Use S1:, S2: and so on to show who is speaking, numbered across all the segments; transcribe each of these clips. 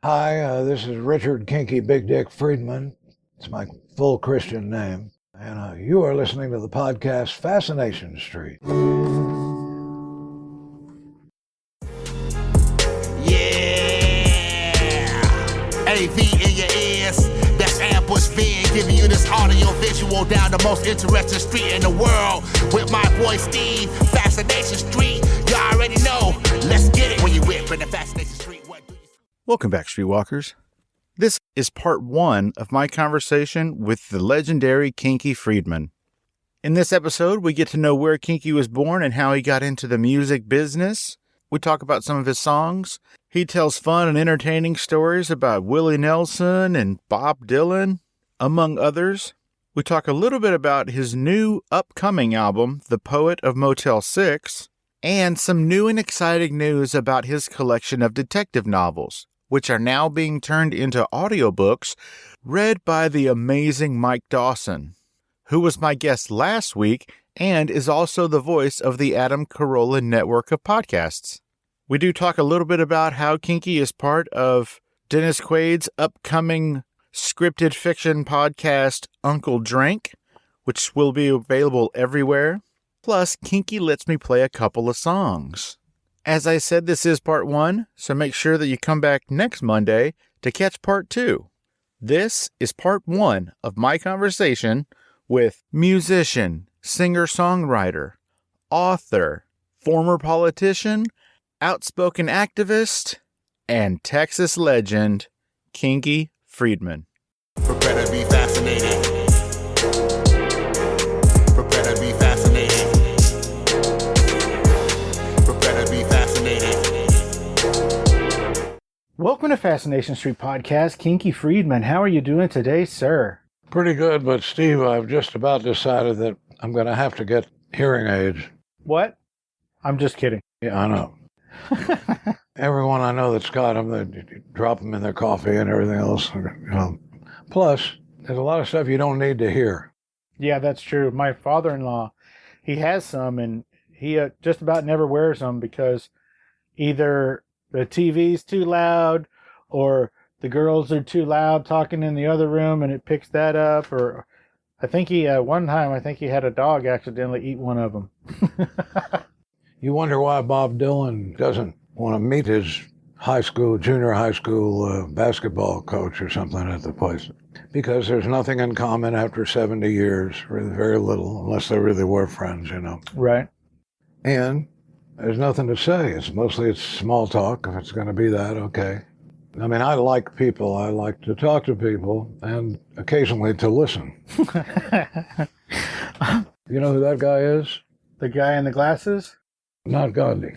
S1: Hi, this is Richard Kinky Big Dick Friedman. It's my full Christian name. And you are listening to the podcast Fascination Street.
S2: Yeah! AV in your ears. That's Ambush Van giving you this audio visual down the most interesting street in the world. With my boy Steve, Fascination Street. You already know. Let's get it. When you whip in the Fascination Street, what do you...
S3: Welcome back, Streetwalkers. This is part one of my conversation with the legendary Kinky Friedman. In this episode, we get to know where Kinky was born and how he got into the music business. We talk about some of his songs. He tells fun and entertaining stories about Willie Nelson and Bob Dylan, among others. We talk a little bit about his new upcoming album, The Poet of Motel 6, and some new and exciting news about his collection of detective novels, which are now being turned into audiobooks read by the amazing Mike Dawson, who was my guest last week and is also the voice of the Adam Carolla network of podcasts. We do talk a little bit about how Kinky is part of Dennis Quaid's upcoming scripted fiction podcast, Uncle Drank, which will be available everywhere. Plus, Kinky lets me play a couple of songs. As I said, this is part one, so make sure that you come back next Monday to catch part two. This is part one of my conversation with musician, singer-songwriter, author, former politician, outspoken activist, and Texas legend, Kinky Friedman.
S2: Prepare to be fascinated. Prepare to be fascinated. Prepare to be fascinated.
S4: Welcome to Fascination Street Podcast, Kinky Friedman. How are you doing today, sir?
S1: Pretty good, but Steve, I've just about decided that I'm going to have to get hearing aids.
S4: What? I'm just kidding.
S1: Yeah, I know. Everyone I know that's got them, they drop them in their coffee and everything else. Plus, there's a lot of stuff you don't need to hear.
S4: Yeah, that's true. My father-in-law, he has some, and he just about never wears them because either the TV's too loud or the girls are too loud talking in the other room and it picks that up. Or I think one time he had a dog accidentally eat one of them.
S1: You wonder why Bob Dylan doesn't want to meet his junior high school basketball coach or something at the place. Because there's nothing in common after 70 years, really very little, unless they really were friends,
S4: Right.
S1: And there's nothing to say. It's small talk. If it's going to be that, okay. I mean, I like people. I like to talk to people and occasionally to listen. You know who that guy is?
S4: The guy in the glasses?
S1: Not Gandhi.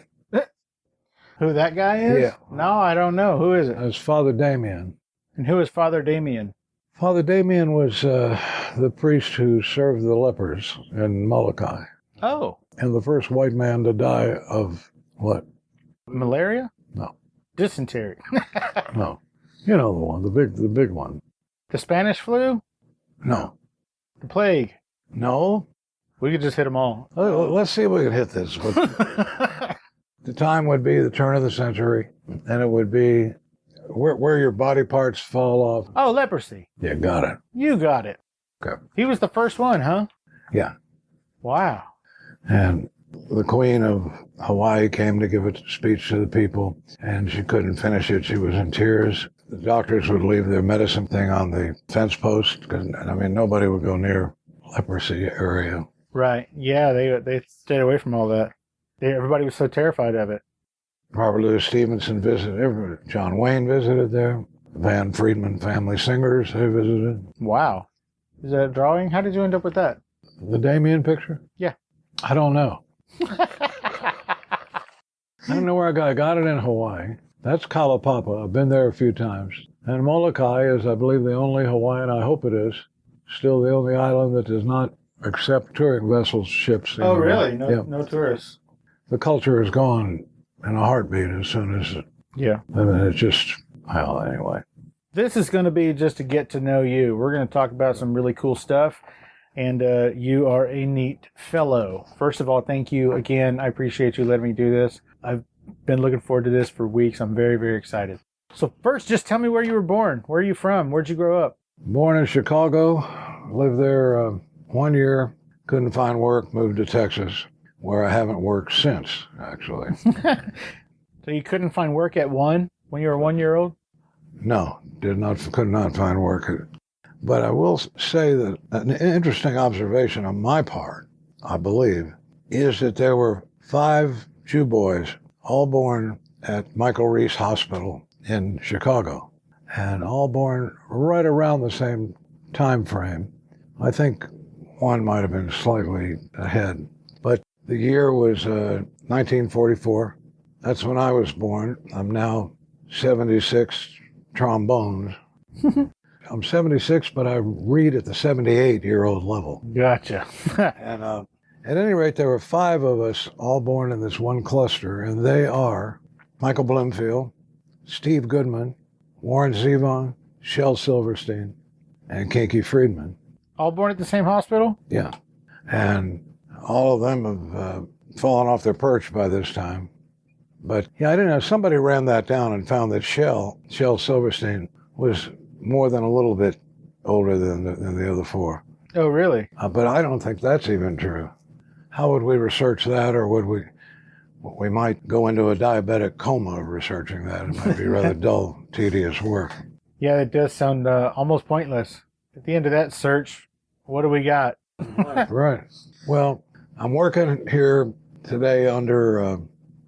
S4: Who that guy is?
S1: Yeah.
S4: No, I don't know. Who is it?
S1: That's Father Damien.
S4: And who is Father Damien?
S1: Father Damien was the priest who served the lepers in Molokai.
S4: Oh.
S1: And the first white man to die of what?
S4: Malaria?
S1: No.
S4: Dysentery.
S1: No. You know the one, the big one.
S4: The Spanish flu?
S1: No.
S4: The plague?
S1: No.
S4: We could just hit them all.
S1: Let's see if we can hit this. The time would be the turn of the century, and it would be where your body parts fall off.
S4: Oh, leprosy.
S1: Yeah, got it.
S4: You got it.
S1: Okay.
S4: He was the first one, huh?
S1: Yeah.
S4: Wow.
S1: And the Queen of Hawaii came to give a speech to the people, and she couldn't finish it. She was in tears. The doctors would leave their medicine thing on the fence post, because, nobody would go near leprosy area.
S4: Right. Yeah, they stayed away from all that. Everybody was so terrified of it.
S1: Robert Louis Stevenson visited. John Wayne visited there. Van Friedman family singers, they visited.
S4: Wow. Is that a drawing? How did you end up with that?
S1: The Damien picture?
S4: Yeah.
S1: I don't know. I don't know where I got it in Hawaii. That's Kalapapa. I've been there a few times. And Molokai is, I believe, the only Hawaiian, I hope it is, still the only island that does not accept touring vessels, ships.
S4: Oh, really?
S1: No
S4: tourists.
S1: The culture is gone in a heartbeat as soon as it's just, well, anyway.
S4: This is going to be just to get to know you. We're going to talk about some really cool stuff. And you are a neat fellow. First of all, thank you again. I appreciate you letting me do this. I've been looking forward to this for weeks. I'm very, very excited. So first, just tell me where you were born. Where are you from? Where'd you grow up?
S1: Born in Chicago, lived there 1 year, couldn't find work, moved to Texas, where I haven't worked since, actually.
S4: So you couldn't find work at when you were 1 year old?
S1: No, could not find work. But I will say that an interesting observation on my part, I believe, is that there were 5 Jew boys, all born at Michael Reese Hospital in Chicago, and all born right around the same time frame. I think one might have been slightly ahead, but the year was 1944. That's when I was born. I'm now 76 trombones. I'm 76, but I read at the 78-year-old level.
S4: Gotcha.
S1: And at any rate, there were 5 of us all born in this one cluster, and they are Michael Bloomfield, Steve Goodman, Warren Zevon, Shel Silverstein, and Kinky Friedman.
S4: All born at the same hospital?
S1: Yeah. And all of them have fallen off their perch by this time. But yeah, I didn't know. Somebody ran that down and found that Shel Silverstein was more than a little bit older than the other 4.
S4: Oh, really?
S1: But I don't think that's even true. How would we research that, or would we? We might go into a diabetic coma researching that. It might be rather dull, tedious work.
S4: Yeah, it does sound almost pointless. At the end of that search, what do we got?
S1: Right. Well, I'm working here today under,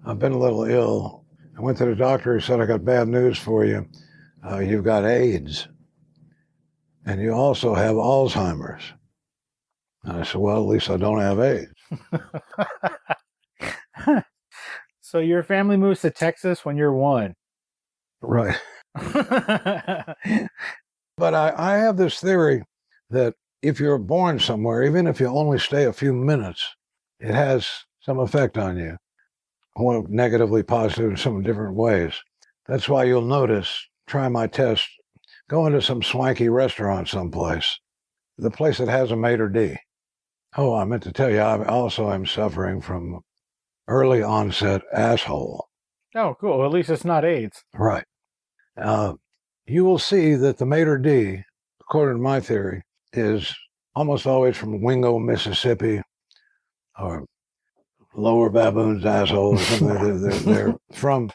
S1: I've been a little ill. I went to the doctor. He said, I got bad news for you. You've got AIDS. And you also have Alzheimer's. And I said, well, at least I don't have AIDS.
S4: So your family moves to Texas when you're 1.
S1: Right. But I have this theory that if you're born somewhere, even if you only stay a few minutes, it has some effect on you. Well, negatively, positive in some different ways. That's why you'll notice, try my test, go into some swanky restaurant someplace, the place that has a maitre d'. Oh, I meant to tell you, I also am suffering from early onset asshole.
S4: Oh, cool. Well, at least it's not AIDS.
S1: Right. You will see that the maitre d', according to my theory, is almost always from Wingo, Mississippi, or Lower Baboon's asshole, or something. They're from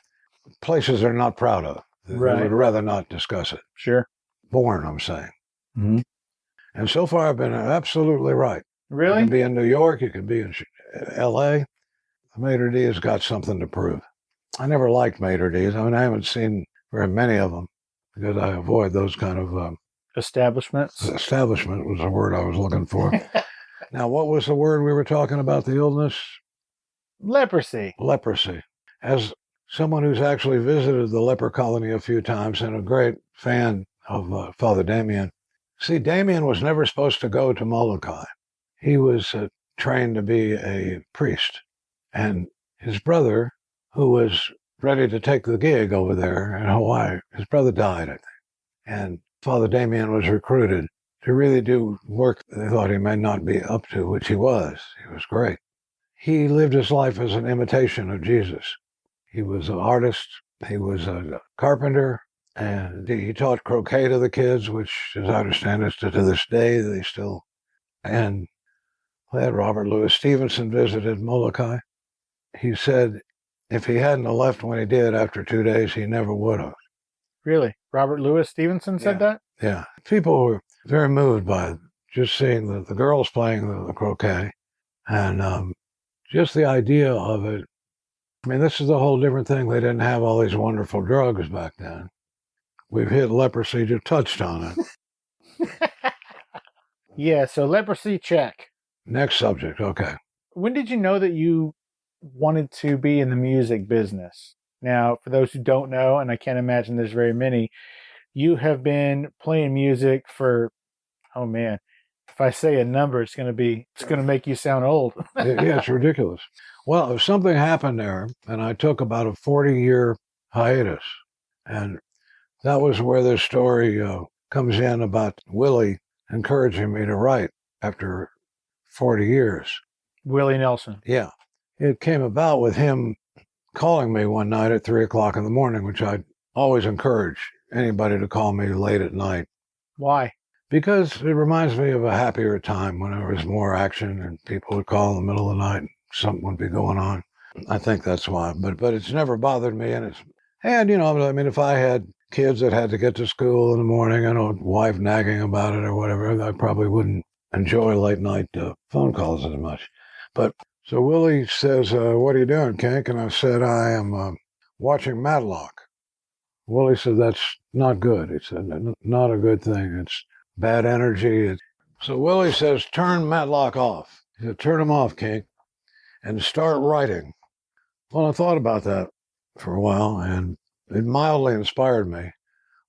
S1: places they're not proud of. They would rather not discuss it.
S4: Sure.
S1: Born, I'm saying.
S4: Mm-hmm.
S1: And so far, I've been absolutely right.
S4: Really?
S1: You can be in New York, you can be in L.A. The maitre d' has got something to prove. I never liked maitre d's. I mean, I haven't seen very many of them because I avoid those kind of
S4: establishments.
S1: Establishment was the word I was looking for. Now, what was the word we were talking about? The illness?
S4: Leprosy.
S1: Leprosy. As someone who's actually visited the leper colony a few times and a great fan of Father Damien. See, Damien was never supposed to go to Molokai. He was trained to be a priest. And his brother, who was ready to take the gig over there in Hawaii, his brother died, I think. And Father Damien was recruited to really do work they thought he may not be up to, which he was. He was great. He lived his life as an imitation of Jesus. He was an artist. He was a carpenter. And he taught croquet to the kids, which, as I understand it, to this day, they still... And they had Robert Louis Stevenson visited Molokai. He said if he hadn't have left when he did after 2 days, he never would have.
S4: Really? Robert Louis Stevenson said that?
S1: Yeah. People were very moved by just seeing the girls playing the croquet and just the idea of it. I mean, this is a whole different thing. They didn't have all these wonderful drugs back then. We've hit leprosy, just touched on it.
S4: Yeah, so leprosy, check.
S1: Next subject, okay.
S4: When did you know that you wanted to be in the music business? Now, for those who don't know, and I can't imagine there's very many, you have been playing music for, oh man, if I say a number, it's going to make you sound old.
S1: Yeah, it's ridiculous. Well, something happened there, and I took about a 40-year hiatus. And that was where this story comes in about Willie encouraging me to write after 40 years.
S4: Willie Nelson.
S1: Yeah. It came about with him calling me one night at 3 o'clock in the morning, which I always encourage anybody to call me late at night
S4: Why?
S1: because it reminds me of a happier time when there was more action and people would call in the middle of the night and something would be going on. I think that's why. But it's never bothered me, and you know, I mean, if I had kids that had to get to school in the morning and a wife nagging about it or whatever, I probably wouldn't enjoy late night phone calls as much. But so Willie says, "What are you doing, Kink?" And I said, "I am watching Matlock." Willie said, "That's not good." He said, "Not a good thing. It's bad energy." So Willie says, "Turn Matlock off." He said, "Turn him off, Kink, and start writing." Well, I thought about that for a while, and it mildly inspired me.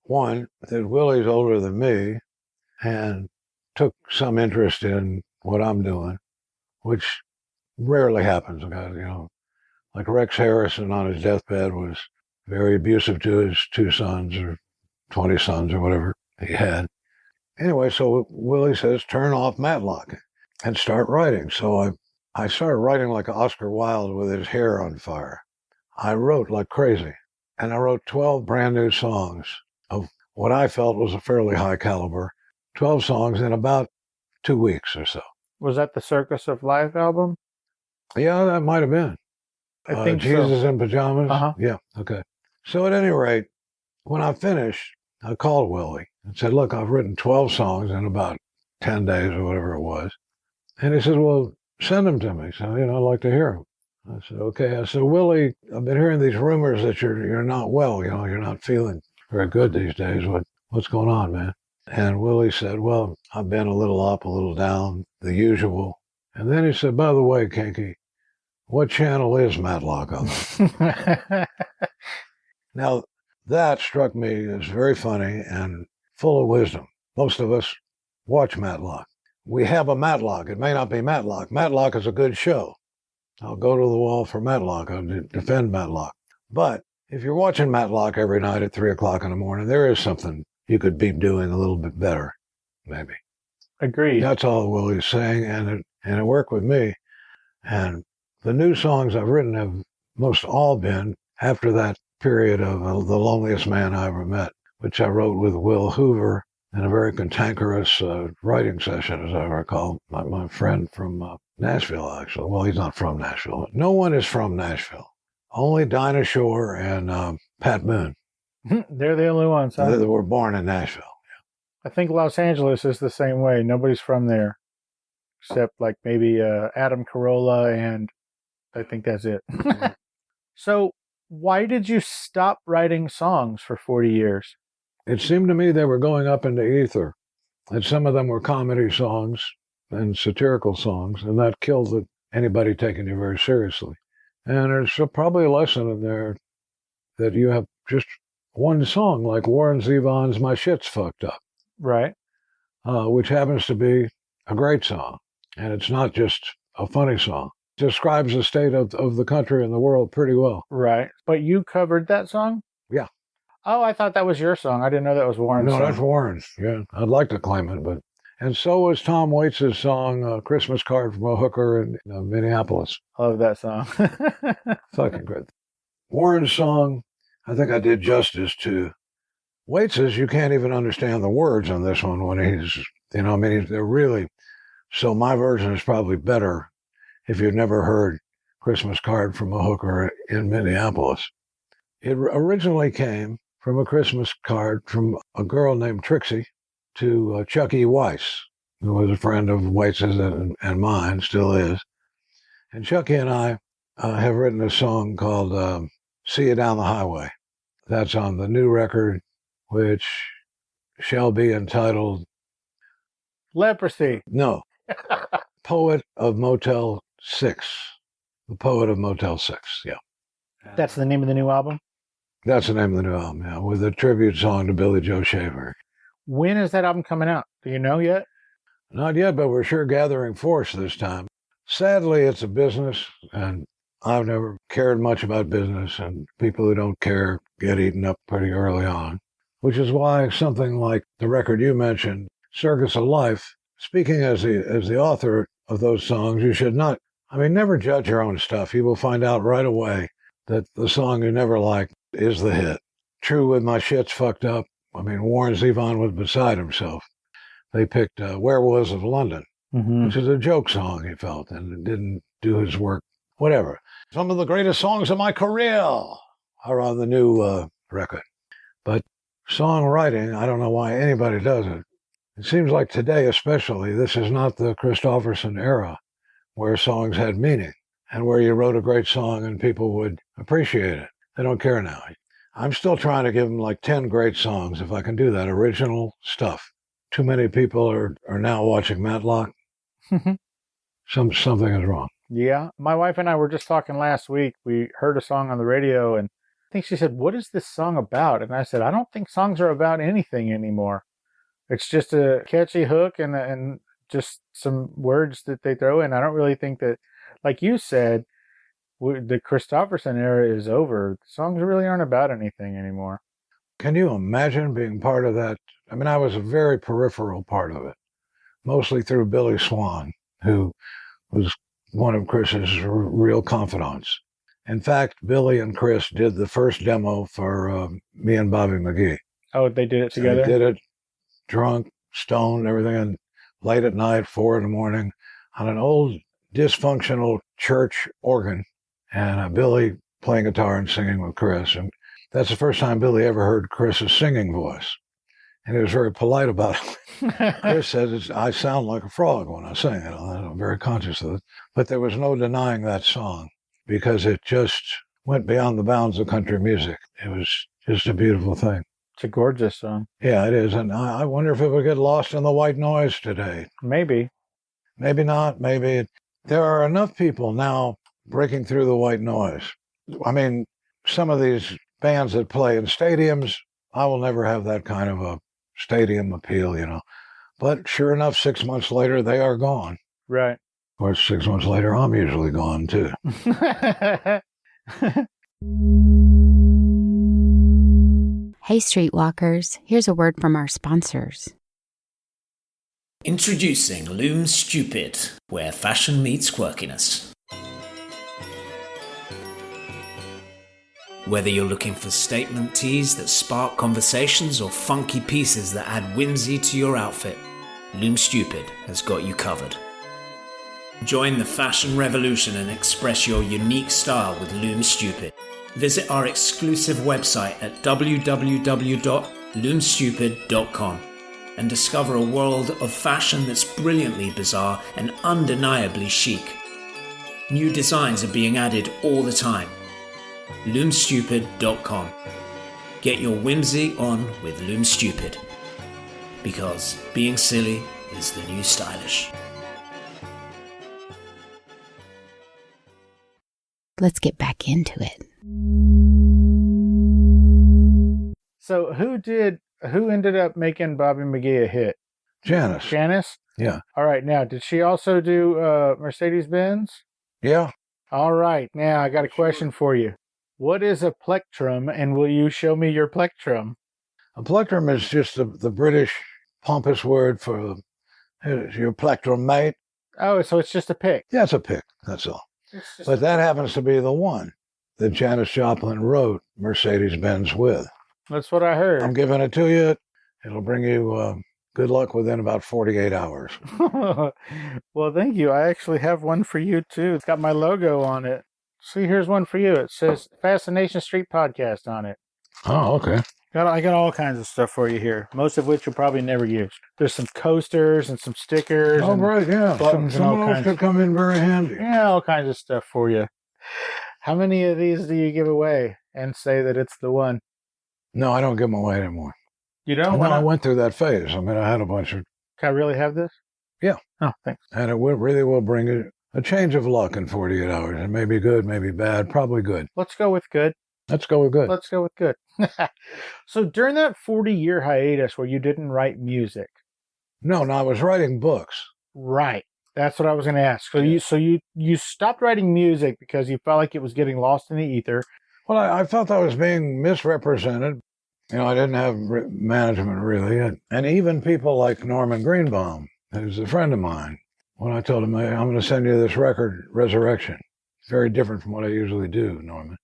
S1: One, that Willie's older than me and took some interest in what I'm doing, which rarely happens. You know, like Rex Harrison on his deathbed was very abusive to his 2 sons or 20 sons or whatever he had. Anyway, so Willie says, turn off Matlock and start writing. So I started writing like Oscar Wilde with his hair on fire. I wrote like crazy. And I wrote 12 brand new songs of what I felt was a fairly high caliber. 12 songs in about 2 weeks or so.
S4: Was that the Circus of Life album?
S1: Yeah, that might have been.
S4: I think
S1: Jesus
S4: so.
S1: in Pajamas?
S4: Uh-huh.
S1: Yeah, okay. So at any rate, when I finished, I called Willie and said, look, I've written 12 songs in about 10 days or whatever it was. And he said, well, send them to me. So, you know, I'd like to hear them. I said, okay. I said, Willie, I've been hearing these rumors that you're not well, you know, you're not feeling very good these days. What's going on, man? And Willie said, well, I've been a little up, a little down, the usual. And then he said, by the way, Kinky, what channel is Matlock on? Now, that struck me as very funny and full of wisdom. Most of us watch Matlock. We have a Matlock. It may not be Matlock. Matlock is a good show. I'll go to the wall for Matlock. I'll defend Matlock. But if you're watching Matlock every night at 3 o'clock in the morning, there is something you could be doing a little bit better, maybe.
S4: Agreed.
S1: That's all Willie's saying, and it worked with me. And the new songs I've written have most all been after that period of The Loneliest Man I Ever Met, which I wrote with Will Hoover in a very cantankerous writing session, as I recall. My friend from Nashville, actually. Well, he's not from Nashville. No one is from Nashville. Only Dinah Shore and Pat Boone.
S4: They're the only ones, huh?
S1: They were born in Nashville.
S4: I think Los Angeles is the same way. Nobody's from there. Except like maybe Adam Carolla, and I think that's it. So why did you stop writing songs for 40 years?
S1: It seemed to me they were going up into ether. And some of them were comedy songs and satirical songs, and that killed anybody taking you very seriously. And there's probably a lesson in there that you have just one song, like Warren Zevon's My Shit's Fucked Up.
S4: Right.
S1: Which happens to be a great song. And it's not just a funny song. It describes the state of the country and the world pretty well.
S4: Right. But you covered that song?
S1: Yeah.
S4: Oh, I thought that was your song. I didn't know that was Warren's song.
S1: No, that's Warren's. Yeah. I'd like to claim it, but... And so was Tom Waits' song, Christmas Card from a Hooker in Minneapolis.
S4: I love that song.
S1: Fucking good. Warren's song, I think I did justice to. Waits's, you can't even understand the words on this one when he's, they're really... So my version is probably better if you've never heard Christmas Card from a Hooker in Minneapolis. It originally came from a Christmas card from a girl named Trixie to Chuck E. Weiss, who was a friend of Waits's and mine, still is. And Chucky and I have written a song called See You Down the Highway. That's on the new record, which shall be entitled...
S4: Leprosy.
S1: No. Poet of Motel 6. The Poet of Motel 6, yeah.
S4: That's the name of the new album?
S1: That's the name of the new album, yeah, with a tribute song to Billy Joe Shaver.
S4: When is that album coming out? Do you know yet?
S1: Not yet, but we're sure gathering force this time. Sadly, it's a business, and I've never cared much about business, and people who don't care get eaten up pretty early on, which is why something like the record you mentioned, Circus of Life, speaking as the author of those songs, you should not, never judge your own stuff. You will find out right away that the song you never liked is the hit. true with My Shit's Fucked Up. I mean, Warren Zevon was beside himself. They picked Where Was of London, which is a joke song, he felt, and it didn't do his work. Whatever. Some of the greatest songs of my career are on the new record. But songwriting, I don't know why anybody does it. It seems like today especially, this is not the Christopherson era where songs had meaning and where you wrote a great song and people would appreciate it. They don't care now. I'm still trying to give them like 10 great songs, if I can do that, original stuff. Too many people are now watching Matlock. Something is wrong.
S4: Yeah. My wife and I were just talking last week. We heard a song on the radio, and I think she said, "What is this song about?" And I said, "I don't think songs are about anything anymore. It's just a catchy hook and just some words that they throw in. I don't really think that, like you said, the Christopherson era is over. Songs really aren't about anything anymore."
S1: Can you imagine being part of that? I mean, I was a very peripheral part of it, mostly through Billy Swan, who was one of Chris's real confidants. In fact, Billy and Chris did the first demo for me and Bobby McGee.
S4: Oh, they did it together?
S1: They did it drunk, stoned, everything, and late at night, 4 a.m, on an old dysfunctional church organ, and Billy playing guitar and singing with Chris. And that's the first time Billy ever heard Chris's singing voice. And he was very polite about it. Chris says, I sound like a frog when I sing it. I'm very conscious of it. But there was no denying that song because it just went beyond the bounds of country music. It was just a beautiful thing.
S4: It's a gorgeous song.
S1: Yeah, it is. And I wonder if it would get lost in the white noise today.
S4: Maybe.
S1: Maybe not. Maybe. There are enough people now breaking through the white noise. I mean, some of these bands that play in stadiums, I will never have that kind of a stadium appeal, you know. But sure enough, 6 months later, they are gone.
S4: Right.
S1: Of course, 6 months later, I'm usually gone, too.
S5: Hey, Streetwalkers, here's a word from our sponsors.
S6: Introducing Loom Stupid, where fashion meets quirkiness. Whether you're looking for statement tees that spark conversations or funky pieces that add whimsy to your outfit, Loom Stupid has got you covered. Join the fashion revolution and express your unique style with Loom Stupid. Visit our exclusive website at www.loomstupid.com and discover a world of fashion that's brilliantly bizarre and undeniably chic. New designs are being added all the time. loomstupid.com. Get your whimsy on with Loom Stupid, because being silly is the new stylish.
S5: Let's get back into it.
S4: So who ended up making Bobby McGee a hit?
S1: Janice.
S4: Janice?
S1: Yeah.
S4: All right. Now, did she also do Mercedes-Benz?
S1: Yeah.
S4: All right. Now, I got a question for you. What is a plectrum, and will you show me your plectrum?
S1: A plectrum is just the British pompous word for your plectrum, mate.
S4: Oh, so it's just a pick.
S1: Yeah, it's a pick, that's all. But that happens to be the one that Janis Joplin wrote Mercedes-Benz with.
S4: That's what I heard.
S1: I'm giving it to you. It'll bring you good luck within about 48 hours.
S4: Well, thank you. I actually have one for you, too. It's got my logo on it. See, here's one for you. It says Fascination Street Podcast on it.
S1: Oh, okay.
S4: I got all kinds of stuff for you here, most of which you'll probably never use. There's some coasters and some stickers.
S1: Oh, right, yeah.
S4: Buttons and
S1: Some
S4: all
S1: of those
S4: kinds.
S1: could come in very handy.
S4: Yeah, all kinds of stuff for you. How many of these do you give away and say that it's the one?
S1: No, I don't give them away anymore.
S4: You don't?
S1: Well, I went through that phase. I mean, I had a bunch of...
S4: Can I really have this?
S1: Yeah.
S4: Oh, thanks.
S1: And it really will bring you a change of luck in 48 hours. It may be good, maybe bad, probably good.
S4: Let's go with good.
S1: Let's go with good.
S4: Let's go with good. So during that 40-year hiatus where you didn't write music.
S1: No, I was writing books.
S4: Right. That's what I was going to ask. So you stopped writing music because you felt like it was getting lost in the ether.
S1: Well, I felt I was being misrepresented. You know, I didn't have management really. And even people like Norman Greenbaum, who's a friend of mine, when I told him, hey, I'm going to send you this record, Resurrection. It's very different from what I usually do, Norman.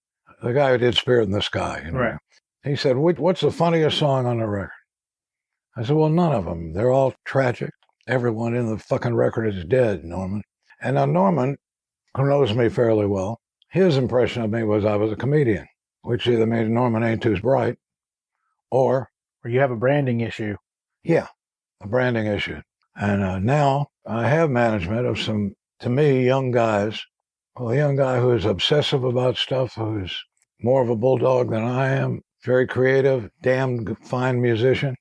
S1: The guy who did Spirit in the Sky. You know?
S4: Right.
S1: He said, what's the funniest song on the record? I said, well, none of them. They're all tragic. Everyone in the fucking record is dead, Norman. And now Norman, who knows me fairly well, his impression of me was I was a comedian, which either means Norman ain't too bright or
S4: you have a branding issue.
S1: Yeah, a branding issue. And now I have management of some, to me, young guys. Well, a young guy who is obsessive about stuff, who's more of a bulldog than I am, very creative, damn fine musician.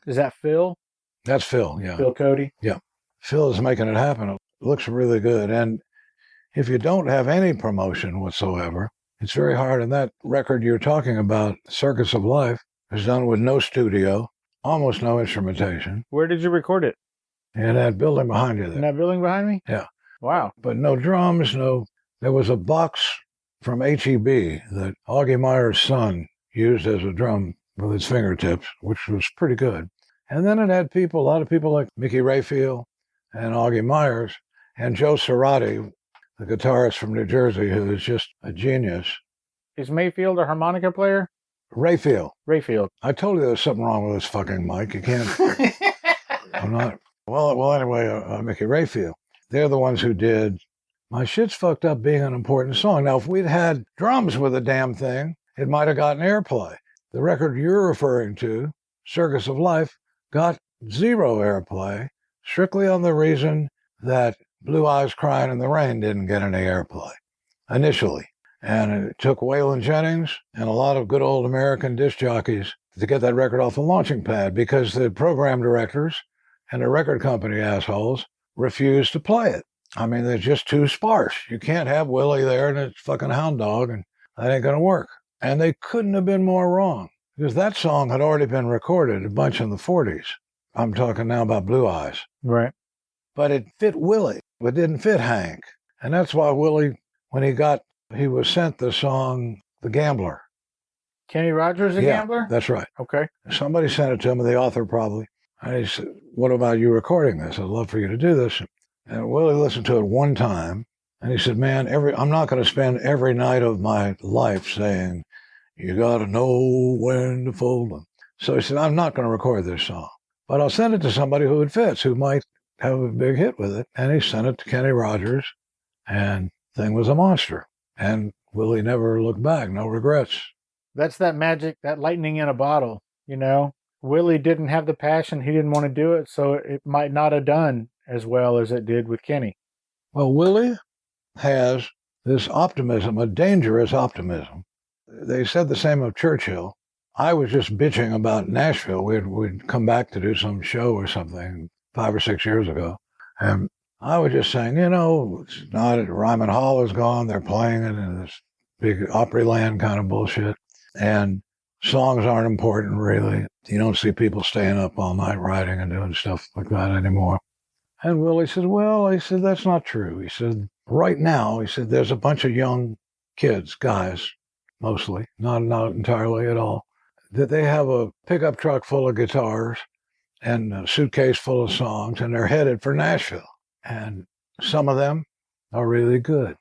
S4: Is that Phil?
S1: That's Phil, yeah.
S4: Phil Cody?
S1: Yeah. Phil is making it happen. It looks really good. And if you don't have any promotion whatsoever, it's very hard. And that record you're talking about, Circus of Life, is done with no studio, almost no instrumentation.
S4: Where did you record it?
S1: In that building behind you there.
S4: In that building behind me?
S1: Yeah.
S4: Wow.
S1: But no drums, no. There was a box from HEB that Augie Meyer's son used as a drum with his fingertips, which was pretty good. And then it had people, a lot of people like Mickey Rayfield and Augie Myers and Joe Cerati, the guitarist from New Jersey, who is just a genius.
S4: Is Mayfield a harmonica player?
S1: Rayfield.
S4: Rayfield.
S1: I told you there was something wrong with this fucking mic. You can't. I'm not. Well, anyway, Mickey Rayfield. They're the ones who did My Shit's Fucked Up being an important song. Now, if we'd had drums with the damn thing, it might have gotten airplay. The record you're referring to, Circus of Life, got zero airplay, strictly on the reason that Blue Eyes Crying in the Rain didn't get any airplay initially. And it took Waylon Jennings and a lot of good old American disc jockeys to get that record off the launching pad because the program directors and the record company assholes refused to play it. I mean, they're just too sparse. You can't have Willie there and it's fucking Hound Dog, and that ain't going to work. And they couldn't have been more wrong because that song had already been recorded a bunch in the 40s. I'm talking now about Blue Eyes.
S4: Right.
S1: But it fit Willie, but didn't fit Hank. And that's why Willie, when he was sent the song The Gambler.
S4: Kenny Rogers, the Gambler?
S1: That's right.
S4: Okay.
S1: Somebody sent it to him, the author probably. And he said, what about you recording this? I'd love for you to do this. And Willie listened to it one time, and he said, man, I'm not going to spend every night of my life saying, you got to know when to fold them. So he said, I'm not going to record this song, but I'll send it to somebody who it fits, who might have a big hit with it. And he sent it to Kenny Rogers, and the thing was a monster. And Willie never looked back, no regrets.
S4: That's that magic, that lightning in a bottle, you know? Willie didn't have the passion, he didn't want to do it, so it might not have done as well as it did with Kenny.
S1: Well, Willie has this optimism, a dangerous optimism. They said the same of Churchill. I was just bitching about Nashville. We'd come back to do some show or something 5 or 6 years ago. And I was just saying, you know, it's not, Ryman Hall is gone. They're playing it in this big Opryland kind of bullshit. And songs aren't important, really. You don't see people staying up all night writing and doing stuff like that anymore. And Willie said, well, he said, that's not true. He said, right now, he said, there's a bunch of young kids, guys, mostly, not entirely at all, that they have a pickup truck full of guitars and a suitcase full of songs, and they're headed for Nashville. And some of them are really good.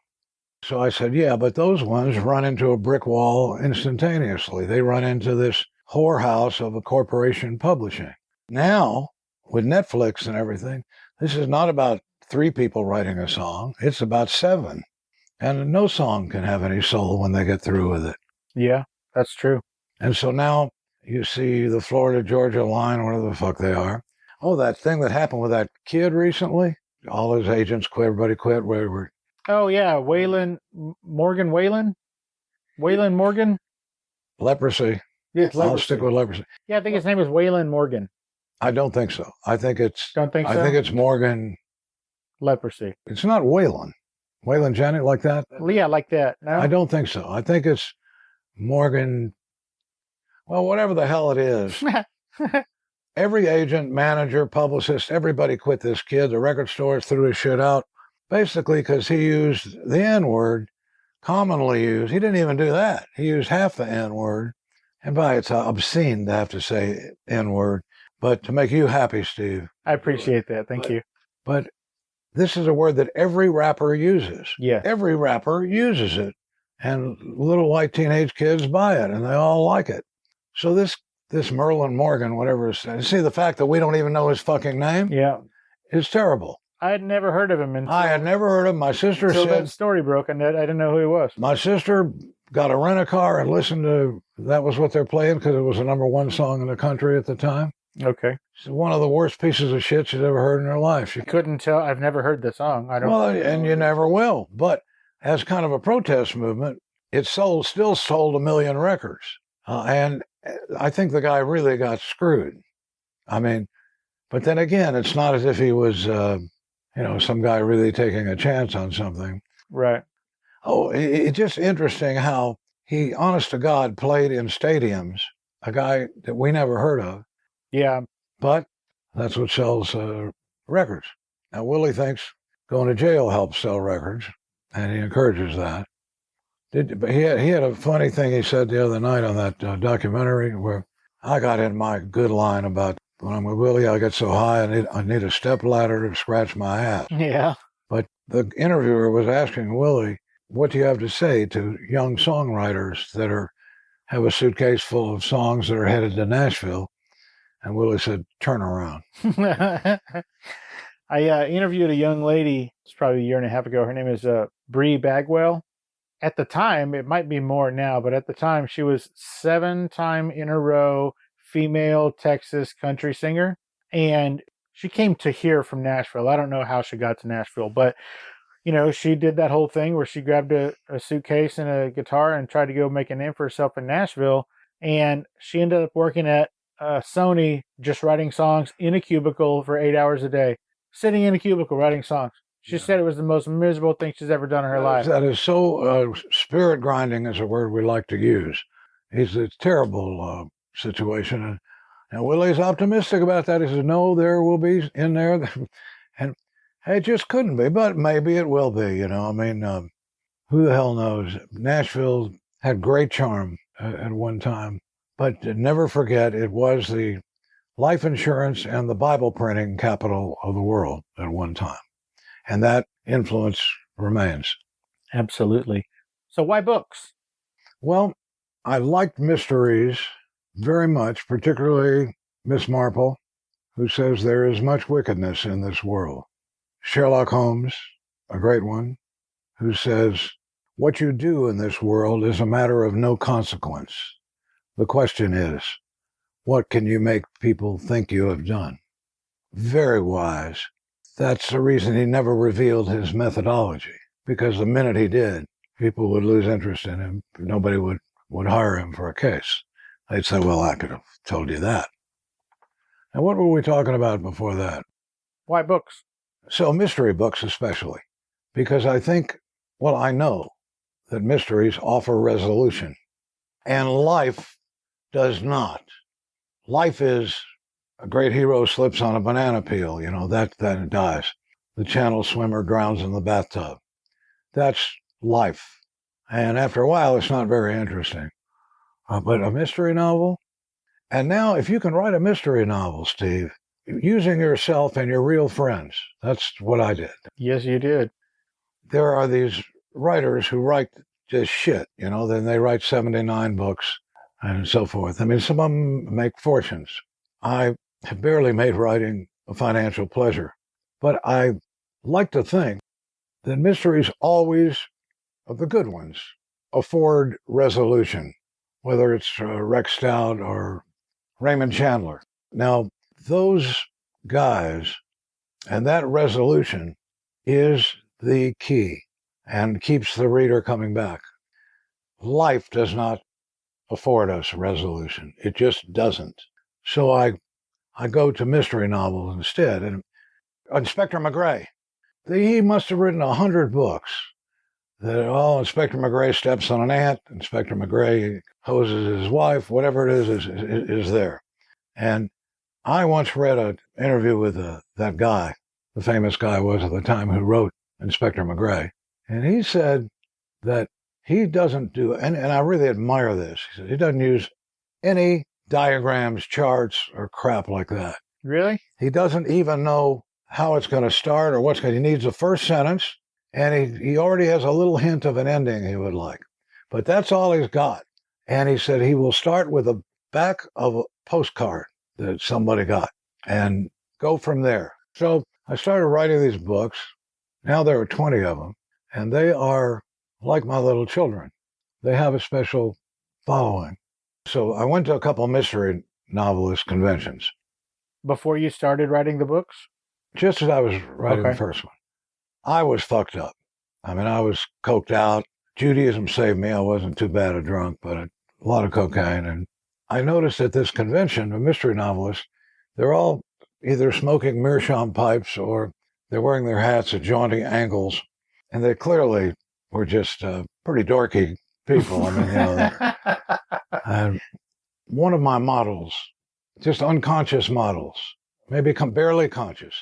S1: So I said, yeah, but those ones run into a brick wall instantaneously. They run into this whorehouse of a corporation publishing. Now, with Netflix and everything, this is not about 3 people writing a song. It's about 7. And no song can have any soul when they get through with it.
S4: Yeah, that's true.
S1: And so now you see the Florida-Georgia line, whatever the fuck they are. Oh, that thing that happened with that kid recently. All his agents quit, everybody quit.
S4: Oh, yeah, Morgan Wayland? Wayland Morgan?
S1: Leprosy.
S4: Yes, leprosy.
S1: I'll stick with leprosy.
S4: Yeah, I think his name is Wayland Morgan.
S1: I don't think so. I think it's Morgan.
S4: Leprosy.
S1: It's not Waylon. Waylon Jennings, like that?
S4: Yeah, like that. No?
S1: I don't think so. I think it's Morgan. Well, whatever the hell it is. Every agent, manager, publicist, everybody quit this kid. The record stores threw his shit out, basically because he used the N-word, commonly used. He didn't even do that. He used half the N-word. And it's obscene to have to say N-word. But to make you happy, Steve.
S4: I appreciate that. Thank you.
S1: But this is a word that every rapper uses.
S4: Yeah.
S1: Every rapper uses it. And little white teenage kids buy it, and they all like it. So this Merlin Morgan, whatever his name, see the fact that we don't even know his fucking name
S4: Yeah.
S1: is terrible.
S4: I had never heard of him until,
S1: I had never heard of him. My sister
S4: until
S1: said
S4: that story broke, and I didn't know who he was.
S1: my sister got a rent-a-car and listened to, that was what they're playing because it was the #1 song in the country at the time.
S4: Okay.
S1: It's one of the worst pieces of shit she'd ever heard in her life. She
S4: Couldn't tell. I've never heard the song. I don't.
S1: Well, and you never will. But as kind of a protest movement, it still sold 1 million records. And I think the guy really got screwed. I mean, but then again, it's not as if he was, some guy really taking a chance on something.
S4: Right.
S1: Oh, it's just interesting how he, honest to God, played in stadiums, a guy that we never heard of.
S4: Yeah.
S1: But that's what sells records. Now, Willie thinks going to jail helps sell records, and he encourages that. But he had a funny thing he said the other night on that documentary where I got in my good line about when I'm with Willie, I get so high I need a step ladder to scratch my ass.
S4: Yeah.
S1: But the interviewer was asking Willie, what do you have to say to young songwriters that have a suitcase full of songs that are headed to Nashville? And Willie said, turn around.
S4: I interviewed a young lady, it's probably a year and a half ago. Her name is Bree Bagwell. At the time, it might be more now, but at the time, she was 7-time in a row female Texas country singer. And she came to here from Nashville. I don't know how she got to Nashville, but, she did that whole thing where she grabbed a suitcase and a guitar and tried to go make a name for herself in Nashville. And she ended up working at Sony, just writing songs in a cubicle for 8 hours a day, sitting in a cubicle writing songs. She said it was the most miserable thing she's ever done in her life.
S1: That is so spirit grinding is a word we like to use. It's a terrible situation. And Willie's optimistic about that. He says, no, there will be in there. And it just couldn't be, but maybe it will be, I mean, who the hell knows? Nashville had great charm at one time, but never forget it was the life insurance and the Bible printing capital of the world at one time. And that influence remains.
S4: Absolutely. So why books?
S1: Well, I liked mysteries very much, particularly Miss Marple, who says there is much wickedness in this world. Sherlock Holmes, a great one, who says, what you do in this world is a matter of no consequence. The question is, what can you make people think you have done? Very wise. That's the reason he never revealed his methodology, because the minute he did, people would lose interest in him. Nobody would hire him for a case. They'd say, well, I could have told you that. And what were we talking about before that?
S4: Why books?
S1: So mystery books especially, because I know that mysteries offer resolution, and life does not. Life is a great hero slips on a banana peel, that it dies. The channel swimmer drowns in the bathtub. That's life. And after a while, it's not very interesting. But a mystery novel? And now, if you can write a mystery novel, Steve, using yourself and your real friends, that's what I did.
S4: Yes, you did.
S1: There are these writers who write just shit, then they write 79 books and so forth. I mean, some of them make fortunes. I have barely made writing a financial pleasure, but I like to think that mysteries always, of the good ones, afford resolution, whether it's Rex Stout or Raymond Chandler. Now, those guys and that resolution is the key and keeps the reader coming back. Life does not afford us resolution. It just doesn't. So I go to mystery novels instead. And Inspector McGray, he must have written 100 books. Inspector McGray steps on an ant, Inspector McGray hoses his wife, whatever it is there. And I once read an interview with that guy, the famous guy was at the time who wrote Inspector McGray. And he said that he doesn't do, and I really admire this, he said he doesn't use any diagrams, charts, or crap like that.
S4: Really?
S1: He doesn't even know how it's going to start or he needs a first sentence, and he already has a little hint of an ending he would like. But that's all he's got. And he said he will start with back of a postcard that somebody got and go from there. So I started writing these books. Now there are 20 of them, and they are like my little children. They have a special following. So I went to a couple mystery novelist conventions
S4: Before you started writing the books?
S1: just as I was writing
S4: Okay.
S1: the first one. I was fucked up. I mean, I was coked out. Judaism saved me. I wasn't too bad a drunk, but a lot of cocaine. And I noticed at this convention of mystery novelists, they're all either smoking meerschaum pipes or they're wearing their hats at jaunty angles. And they clearly were just pretty dorky people. I mean, you know, and one of my models, just unconscious models, maybe barely conscious,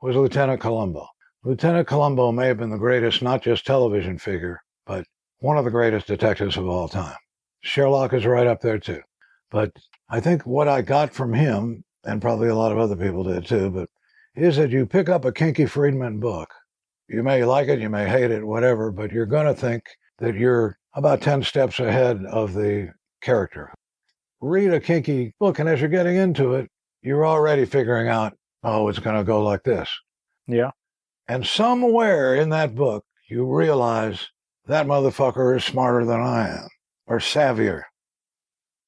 S1: was Lieutenant Columbo. Lieutenant Columbo may have been the greatest, not just television figure, but one of the greatest detectives of all time. Sherlock is right up there too. But I think what I got from him, and probably a lot of other people did too, but is that you pick up a Kinky Friedman book. You may like it, you may hate it, whatever, but you're going to think that you're about 10 steps ahead of the character. Read a Kinky book, and as you're getting into it, you're already figuring out, oh, it's going to go like this.
S4: Yeah.
S1: And somewhere in that book, you realize that motherfucker is smarter than I am, or savvier.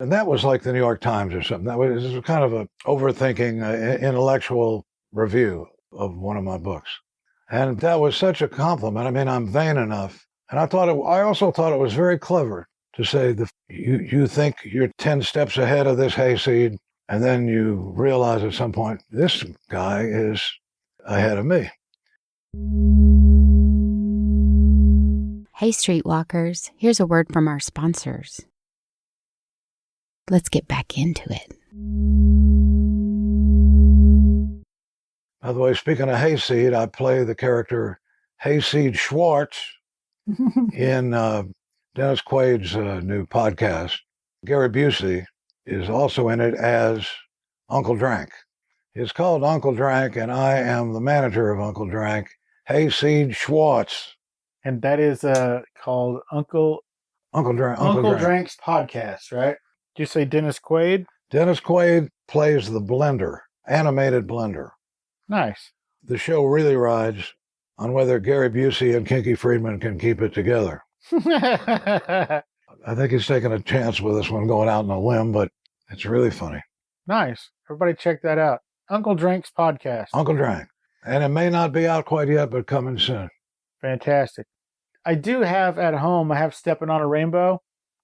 S1: And that was like the New York Times or something. That was kind of a overthinking, intellectual review of one of my books. And that was such a compliment. I mean, I'm vain enough. And I also thought it was very clever to say that you think you're 10 steps ahead of this hayseed, and then you realize at some point, this guy is ahead of me.
S5: Hey, Streetwalkers, here's a word from our sponsors. Let's get back into it.
S1: By the way, speaking of hayseed, I play the character Hayseed Schwartz in Dennis Quaid's new podcast. Gary Busey is also in it as Uncle Drank. It's called Uncle Drank, and I am the manager of Uncle Drank, Hayseed Schwartz.
S4: And that is called Uncle
S1: Drank.
S4: Drank's podcast, right? Did you say Dennis Quaid?
S1: Dennis Quaid plays the blender, animated blender.
S4: Nice.
S1: The show really rides on whether Gary Busey and Kinky Friedman can keep it together. I think he's taking a chance with this one, going out on a limb, but it's really funny.
S4: Nice. Everybody check that out. Uncle Drank's podcast.
S1: Uncle Drank. And it may not be out quite yet, but coming soon.
S4: Fantastic. I do have at home, I have Stepping on a Rainbow.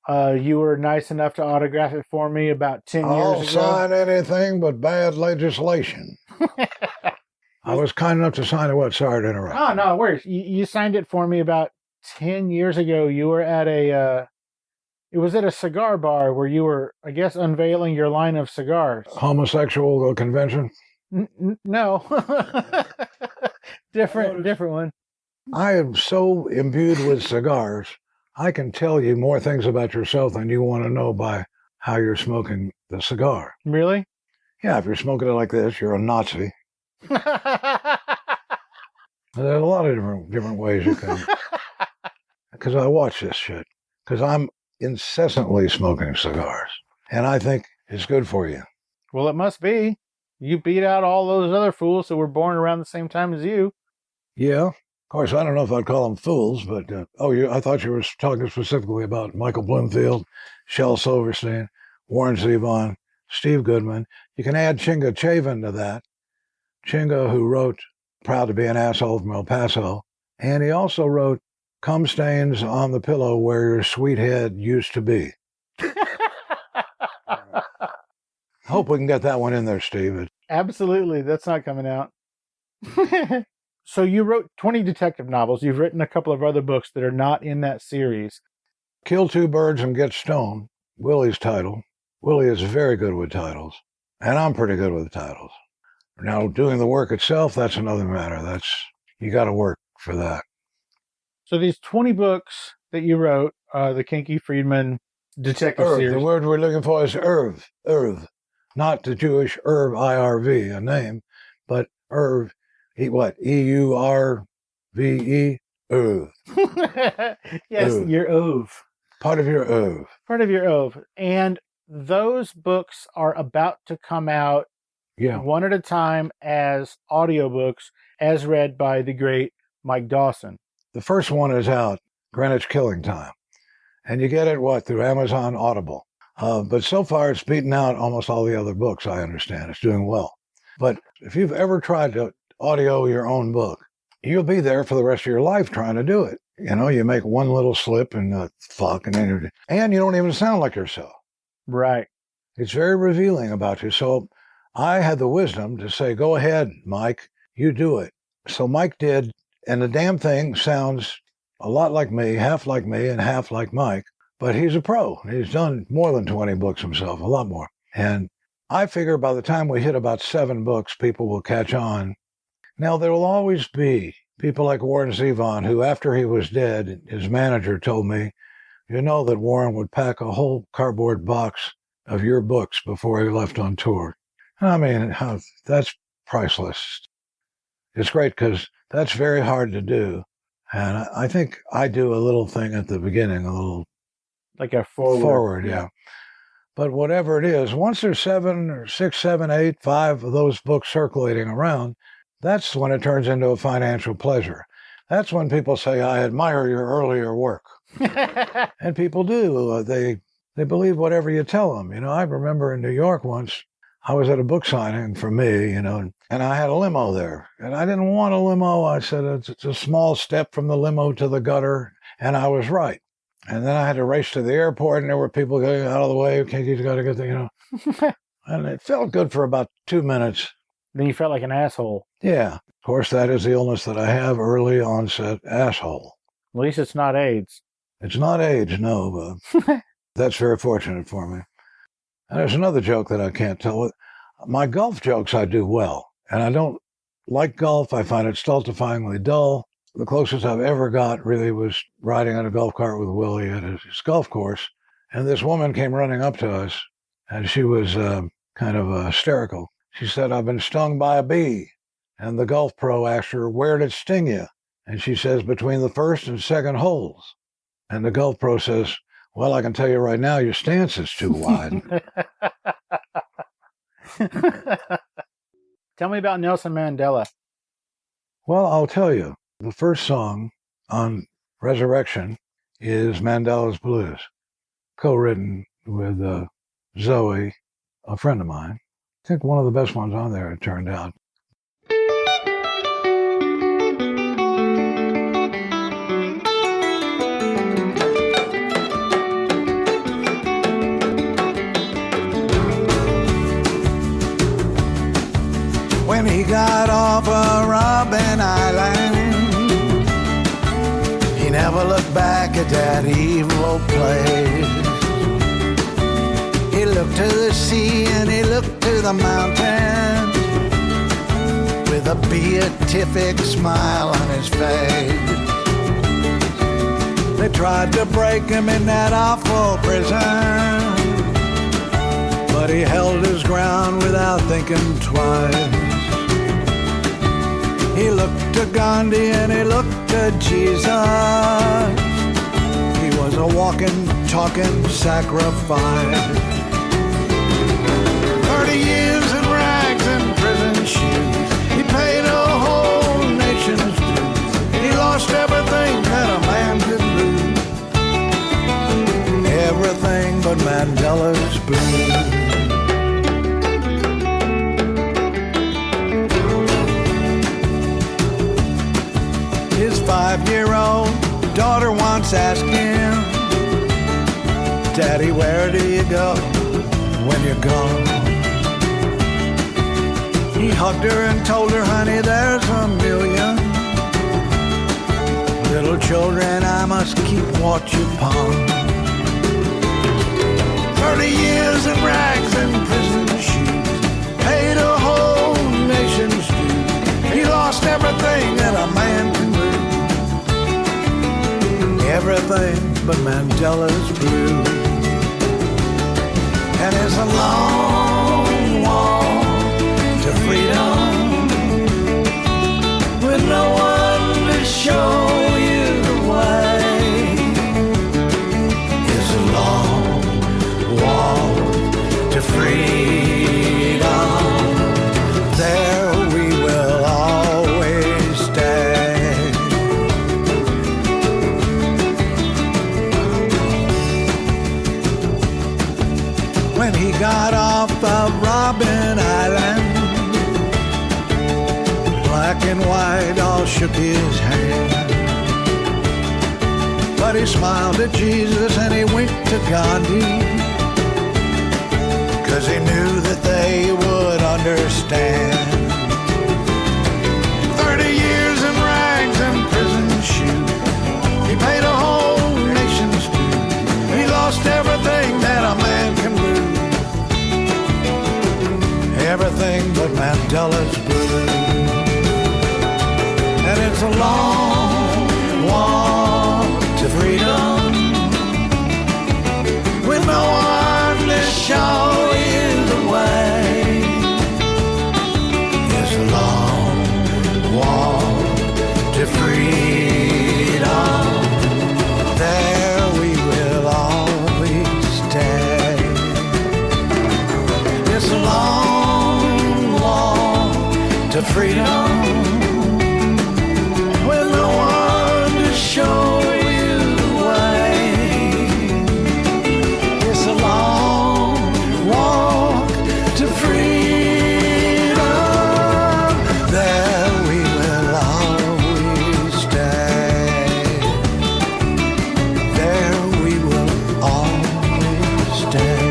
S4: You were nice enough to autograph it for me about 10
S1: I'll
S4: years ago.
S1: sign anything but bad legislation. I was kind enough to sign it. What? Sorry to interrupt.
S4: Oh, no worries. You signed it for me about 10 years ago. You were at it was at a cigar bar where you were, I guess, unveiling your line of cigars.
S1: Homosexual convention?
S4: No. different one.
S1: I am so imbued with cigars, I can tell you more things about yourself than you want to know by how you're smoking the cigar.
S4: Really?
S1: Yeah, if you're smoking it like this, you're a Nazi. There's a lot of different ways you can. Because I watch this shit. Because I'm incessantly smoking cigars. And I think it's good for you.
S4: Well, it must be. You beat out all those other fools that were born around the same time as you.
S1: Yeah. Of course, I don't know if I'd call them fools, but I thought you were talking specifically about Michael Bloomfield, Shel Silverstein, Warren Zevon, Steve Goodman. You can add Chinga Chavin to that. Chinga, who wrote Proud to be an Asshole from El Paso, and he also wrote Cum Stains on the Pillow Where Your Sweet Head Used to Be. Hope we can get that one in there, Steve.
S4: Absolutely. That's not coming out. So you wrote 20 detective novels. You've written a couple of other books that are not in that series.
S1: Kill Two Birds and Get Stoned, Willie's title. Willie is very good with titles, and I'm pretty good with titles. Now, doing the work itself, that's another matter. You got to work for that.
S4: So these 20 books that you wrote, the Kinky Friedman detective
S1: Irv,
S4: series.
S1: the word we're looking for is Irv. Irv. Not the Jewish Irv, I-R-V, a name, but Irv, E-U-R-V-E, Irv.
S4: Yes,
S1: Irv.
S4: your Ove.
S1: Part of your Irv.
S4: Part of your Ove. And those books are about to come out
S1: Yeah.
S4: one at a time as audiobooks, as read by the great Mike Dawson.
S1: The first one is out, Greenwich Killing Time. And you get it, through Amazon Audible. But so far, it's beaten out almost all the other books, I understand. It's doing well. But if you've ever tried to audio your own book, you'll be there for the rest of your life trying to do it. You make one little slip and fuck, and you don't even sound like yourself.
S4: Right.
S1: It's very revealing about you. So I had the wisdom to say, go ahead, Mike, you do it. So Mike did, and the damn thing sounds a lot like me, half like me, and half like Mike. But he's a pro. He's done more than 20 books himself, a lot more. And I figure by the time we hit about 7 books, people will catch on. Now, there will always be people like Warren Zevon, who after he was dead, his manager told me, that Warren would pack a whole cardboard box of your books before he left on tour. I mean, that's priceless. It's great because that's very hard to do. And I think I do a little thing at the beginning, a little
S4: like a forward.
S1: Yeah. But whatever it is, once there's 7 or 6, 7, 8, 5 of those books circulating around, that's when it turns into a financial pleasure. That's when people say, I admire your earlier work. And people do. They believe whatever you tell them. I remember in New York once, I was at a book signing for me, and I had a limo there. And I didn't want a limo. I said, it's a small step from the limo to the gutter. And I was right. And then I had to race to the airport, and there were people going out of the way. Kinky's got to get there, And it felt good for about 2 minutes.
S4: Then you felt like an asshole.
S1: Yeah. Of course, that is the illness that I have, early onset asshole.
S4: At least it's not AIDS.
S1: It's not AIDS, no, but that's very fortunate for me. And there's another joke that I can't tell. My golf jokes I do well, and I don't like golf. I find it stultifyingly dull. The closest I've ever got really was riding on a golf cart with Willie at his golf course. And this woman came running up to us, and she was kind of hysterical. She said, I've been stung by a bee. And the golf pro asked her, where did it sting you? And she says, between the first and second holes. And the golf pro says, well, I can tell you right now, your stance is too wide.
S4: Tell me about Nelson Mandela.
S1: Well, I'll tell you. The first song on Resurrection is Mandela's Blues, co-written with Zoe, a friend of mine. I think one of the best ones on there, it turned out. When he got off of Robben Island, he never looked back at that evil place. He looked to the sea and he looked to the mountains with a beatific smile on his face. They tried to break him in that awful prison, but he held his ground without thinking twice. He looked to Gandhi and he looked to Jesus. He was a walking, talking sacrifice. 30 years in rags and prison shoes. He paid a whole nation's dues. He lost everything that a man could lose. Everything but Mandela's blues. His 5-year-old daughter once asked him, Daddy, where do you go when you're gone? He hugged her and told her, honey, there's a million little children I must keep watch upon. 30 years in rags and prison shoes, paid a whole nation's dues. He lost everything that a man can lose. Everything but Mandela's blues. And it's a long walk to freedom with no one to show you the way. It's a long walk when he got off of Robben Island. Black and white all shook his hand. But he smiled at Jesus and he winked to Gandhi, 'cause he knew that they would understand. 30 years in rags and prison shoes, he paid a whole nation's due. He lost everything that a man can lose, everything but Mandela's blues. And it's a long walk to freedom, with no one to show you the way. It's a long walk to freedom. There we will always stay. It's a long walk to freedom, with no one to show you the way. It's a long walk to freedom. There we will always stay. There we will always stay.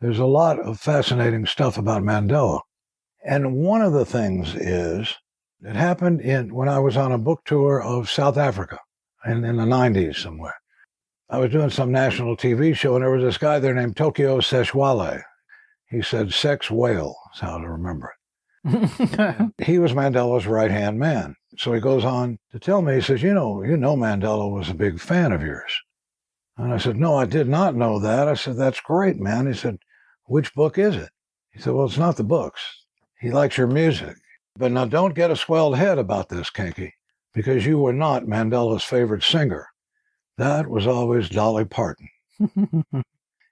S1: There's a lot of fascinating stuff about Mandela. And one of the things is, it happened when I was on a book tour of South Africa in the 90s somewhere. I was doing some national TV show, and there was this guy there named Tokyo Sexwale. He said sex whale, is how to remember it. He was Mandela's right-hand man. So he goes on to tell me, he says, you know Mandela was a big fan of yours. And I said, no, I did not know that. I said, that's great, man. He said, which book is it? He said, well, it's not the books. He likes your music. But now don't get a swelled head about this, Kinky, because you were not Mandela's favorite singer. That was always Dolly Parton. And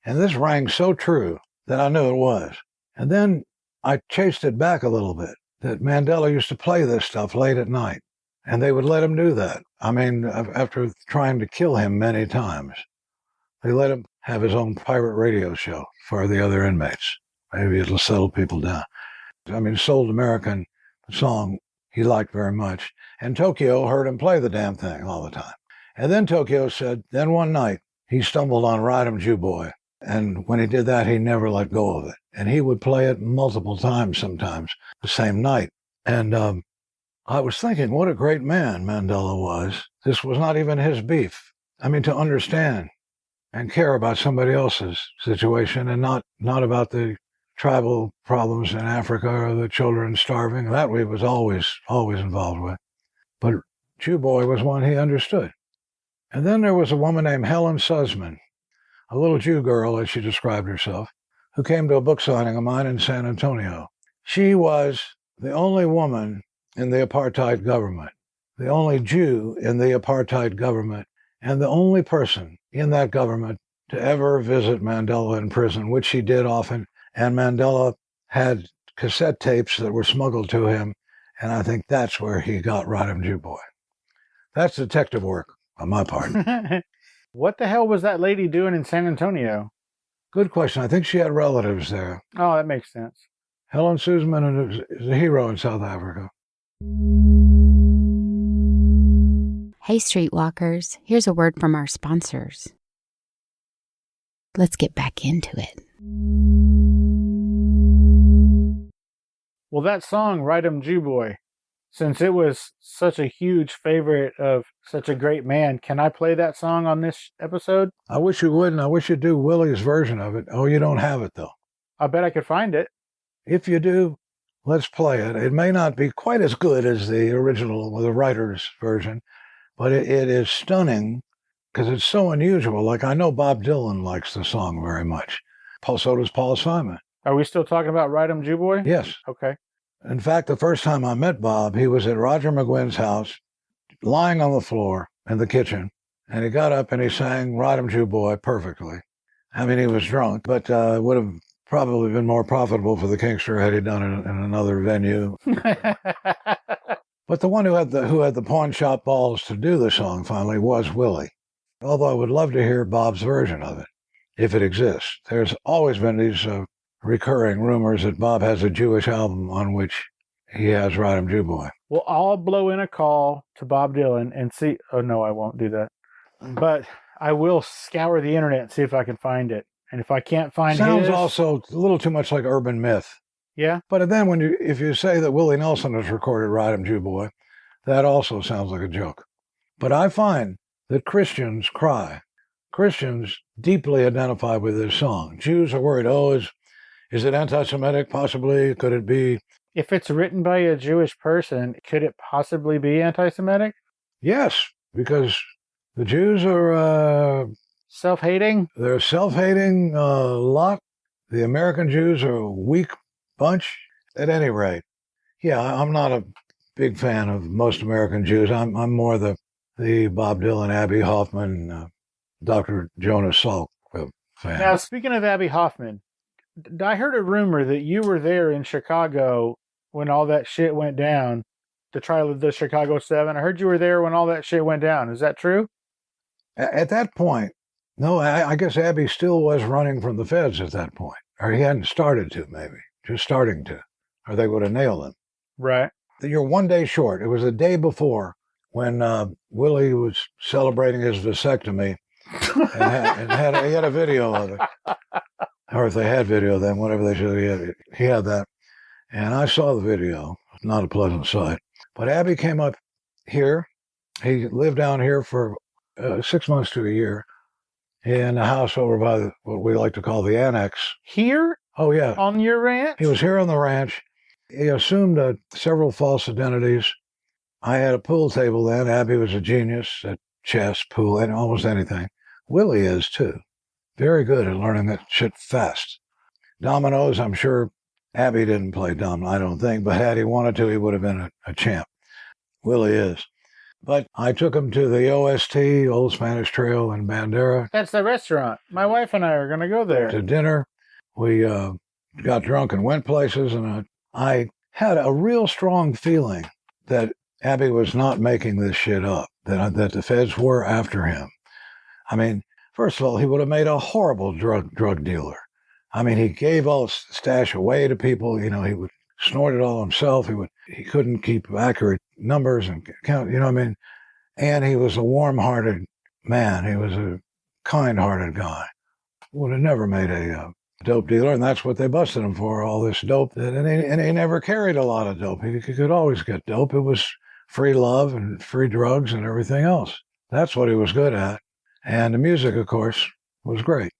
S1: this rang so true that I knew it was. And then I chased it back a little bit, that Mandela used to play this stuff late at night, and they would let him do that. I mean, after trying to kill him many times, they let him have his own pirate radio show for the other inmates. Maybe it'll settle people down. I mean, Sold American song he liked very much. And Tokyo heard him play the damn thing all the time. And then Tokyo said, then one night, he stumbled on Ride 'em Jew Boy. And when he did that, he never let go of it. And he would play it multiple times sometimes the same night. And I was thinking, what a great man Mandela was. This was not even his beef. I mean, to understand and care about somebody else's situation, and not about the tribal problems in Africa or the children starving. That he was always involved with. But Jew Boy was one he understood. And then there was a woman named Helen Sussman, a little Jew girl, as she described herself, who came to a book signing of mine in San Antonio. She was the only woman in the apartheid government, the only Jew in the apartheid government, and the only person in that government to ever visit Mandela in prison, which she did often. And Mandela had cassette tapes that were smuggled to him, and I think that's where he got Ride 'em Jew Boy. That's detective work on my part.
S4: What the hell was that lady doing in San Antonio?
S1: Good question. I think she had relatives there.
S4: Oh, that makes sense.
S1: Helen Suzman is a hero in South Africa.
S5: Hey, Streetwalkers, here's a word from our sponsors. Let's get back into it.
S4: Well, that song, Ride 'em Jew Boy, since it was such a huge favorite of such a great man, can I play that song on this episode?
S1: I wish you would, and I wish you'd do Willie's version of it. Oh, you don't have it, though.
S4: I bet I could find it.
S1: If you do, let's play it. It may not be quite as good as the original, or the writer's version, but it is stunning because it's so unusual. Like, I know Bob Dylan likes the song very much. So does Paul Simon.
S4: Are we still talking about Ride 'em Jew Boy?
S1: Yes.
S4: Okay.
S1: In fact, the first time I met Bob, he was at Roger McGuinn's house, lying on the floor in the kitchen, and he got up and he sang Ride 'em Jew Boy perfectly. I mean, he was drunk, but would have probably been more profitable for the Kingster had he done it in another venue. But the one who had the pawn shop balls to do the song finally was Willie. Although I would love to hear Bob's version of it, if it exists. There's always been these recurring rumors that Bob has a Jewish album on which he has Ride 'em Jew Boy.
S4: Well, I'll blow in a call to Bob Dylan and see. Oh, no, I won't do that. But I will scour the internet and see if I can find it. And if I can't find
S1: Sounds
S4: his,
S1: also a little too much like urban myth.
S4: yeah,
S1: But then if you say that Willie Nelson has recorded Ride 'em Jew Boy, that also sounds like a joke. But I find that Christians cry. Christians deeply identify with this song. Jews are worried, is it anti-Semitic? Possibly. Could it be?
S4: if it's written by a Jewish person, could it possibly be anti-Semitic?
S1: Yes, because the Jews are
S4: Self-hating?
S1: they're a self-hating lot. The American Jews are a weak bunch. At any rate, yeah, I'm not a big fan of most American Jews. I'm more the Bob Dylan, Abby Hoffman, Dr. Jonas Salk fan.
S4: Now, speaking of Abby Hoffman, I heard a rumor that you were there in Chicago when all that shit went down, the trial of the Chicago 7. I heard you were there when all that shit went down. Is that true?
S1: At that point, no, I guess Abby still was running from the feds at that point. Or he hadn't started to, maybe. Just starting to. Or they would have nailed him.
S4: Right.
S1: You're one day short. It was the day before when Willie was celebrating his vasectomy and he had a video of it. Or if they had video then, whatever they said, he had that. And I saw the video. Not a pleasant sight. But Abby came up here. He lived down here for 6 months to a year in a house over by what we like to call the annex.
S4: Here?
S1: Oh, yeah.
S4: On your ranch?
S1: He was here on the ranch. He assumed several false identities. I had a pool table then. Abby was a genius at chess, pool, and almost anything. Willie is, too. Very good at learning that shit fast. Dominoes, I'm sure Abby didn't play dominoes, I don't think, but had he wanted to, he would have been a champ. Willie is. But I took him to the OST, Old Spanish Trail in Bandera.
S4: That's the restaurant. My wife and I are going to go there.
S1: To dinner. We got drunk and went places, and I had a real strong feeling that Abby was not making this shit up, that the feds were after him. I mean, first of all, he would have made a horrible drug dealer. I mean, he gave all his stash away to people. You know, he would snort it all himself. He couldn't keep accurate numbers and count, you know what I mean? And he was a warm-hearted man. He was a kind-hearted guy. Would have never made a dope dealer, and that's what they busted him for, all this dope. And he never carried a lot of dope. He could always get dope. It was free love and free drugs and everything else. That's what he was good at. And the music, of course, was great.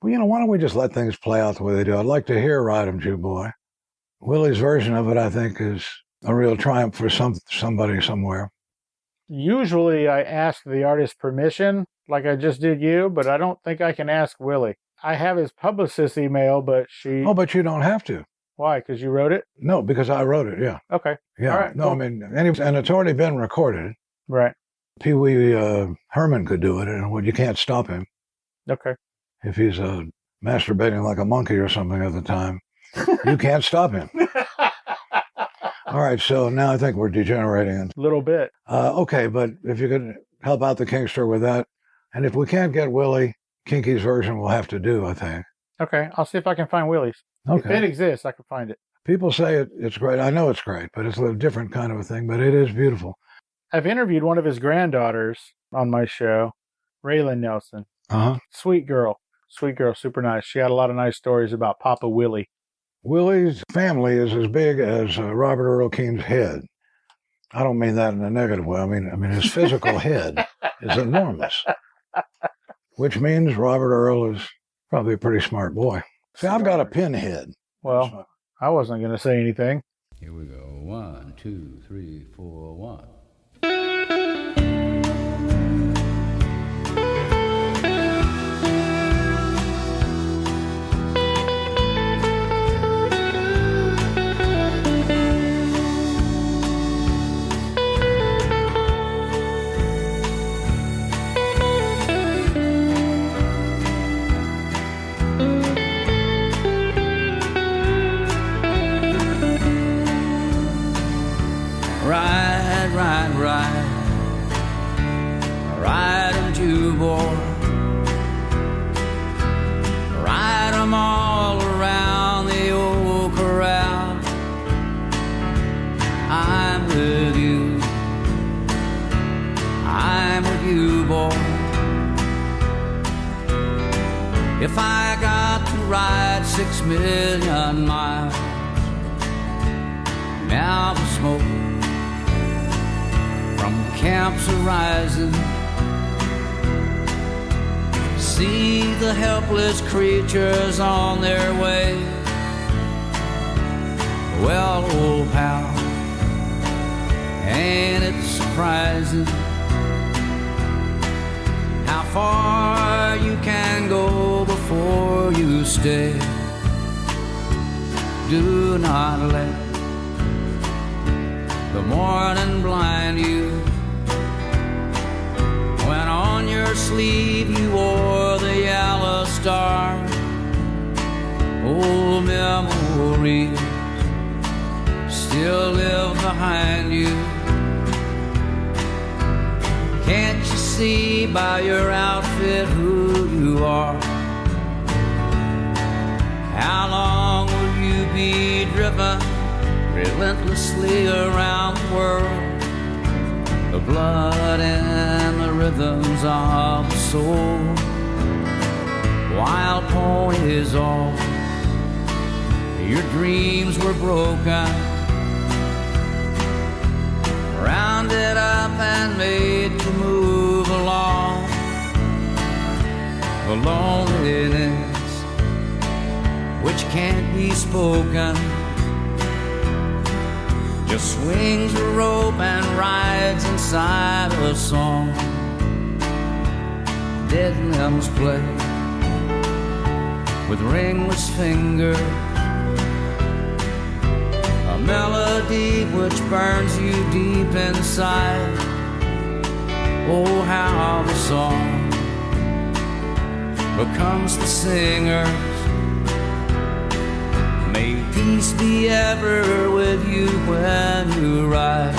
S1: Well, you know, why don't we just let things play out the way they do? I'd like to hear Ride 'em Jew Boy. Willie's version of it, I think, is a real triumph for somebody somewhere.
S4: Usually I ask the artist permission, like I just did you, but I don't think I can ask Willie. I have his publicist's email, but she...
S1: Oh, but you don't have to.
S4: Why? Because you wrote it?
S1: No, because I wrote it, yeah.
S4: Okay.
S1: Yeah.
S4: All right,
S1: no,
S4: cool.
S1: I mean, and it's already been recorded.
S4: Right.
S1: Pee Wee Herman could do it, and you can't stop him
S4: Okay.
S1: if he's masturbating like a monkey or something at the time. You can't stop him. All right, so now I think we're degenerating.
S4: A little bit.
S1: Okay, but if you could help out the Kingster with that, and if we can't get Willie, Kinky's version will have to do, I think.
S4: Okay, I'll see if I can find Willie's. If it
S1: Okay.
S4: exists, I can find it.
S1: People say it's great. I know it's great, but it's a little different kind of a thing, but it is beautiful.
S4: I've interviewed one of his granddaughters on my show, Raylan Nelson.
S1: Uh-huh.
S4: Sweet girl, super nice. She had a lot of nice stories about Papa Willie.
S1: Willie's family is as big as Robert Earl Keene's head. I don't mean that in a negative way. I mean his physical head is enormous, which means Robert Earl is probably a pretty smart boy. See, I've got a pinhead.
S4: Well, I wasn't going to say anything.
S7: Here we go. 1, 2, 3, 4, 1. Ride, ride, ride, ride 'em to boy. Ride 'em all around the old corral. I'm with you, I'm with you, boy. If I got to ride 6 million miles, now the smoke from the camps arising, see the helpless creatures on their way. Well, old pal, ain't it surprising how far you can go before you stay? Do not let the morning blind you, when on your sleeve you wore the yellow star. Old memories still live behind you. Can't you see by your outfit who you are? How long will you be driven relentlessly around the world? The blood and the rhythms of the soul, wild ponies all. Your dreams were broken, rounded up and made to move along. The loneliness which can't be spoken just swings a rope and rides inside a song. Dead limbs play with ringless fingers, a melody which burns you deep inside. Oh, how the song becomes the singer's. May peace be ever with you when you ride.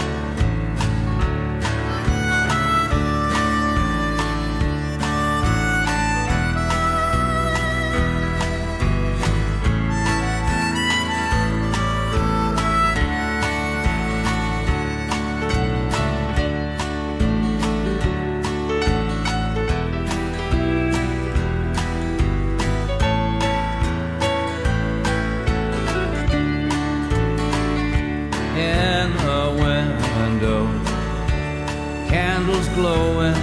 S7: Glowing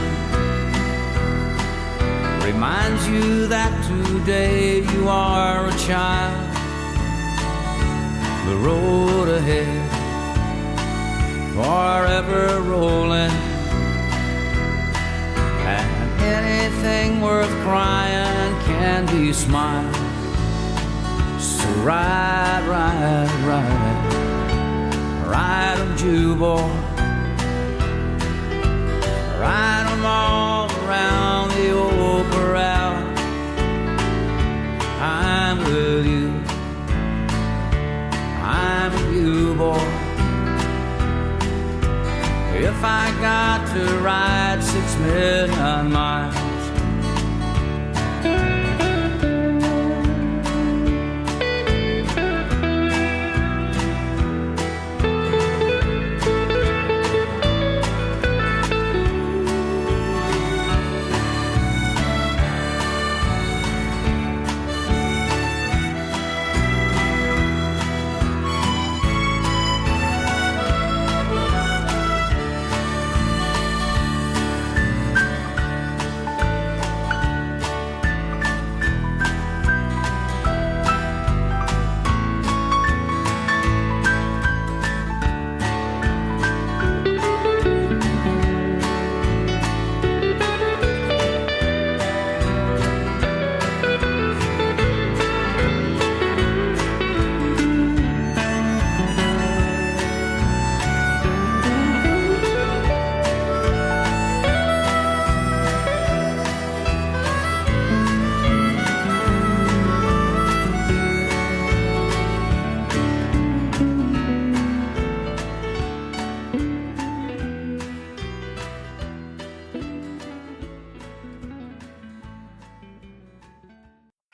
S7: reminds you that today you are a child. The road ahead forever rolling, and anything worth crying can be smiled. So ride, ride, ride, ride 'em, Jew boy. Ride 'em all around the old corral. I'm with you, I'm with you, boy. If I got to ride 6 million miles,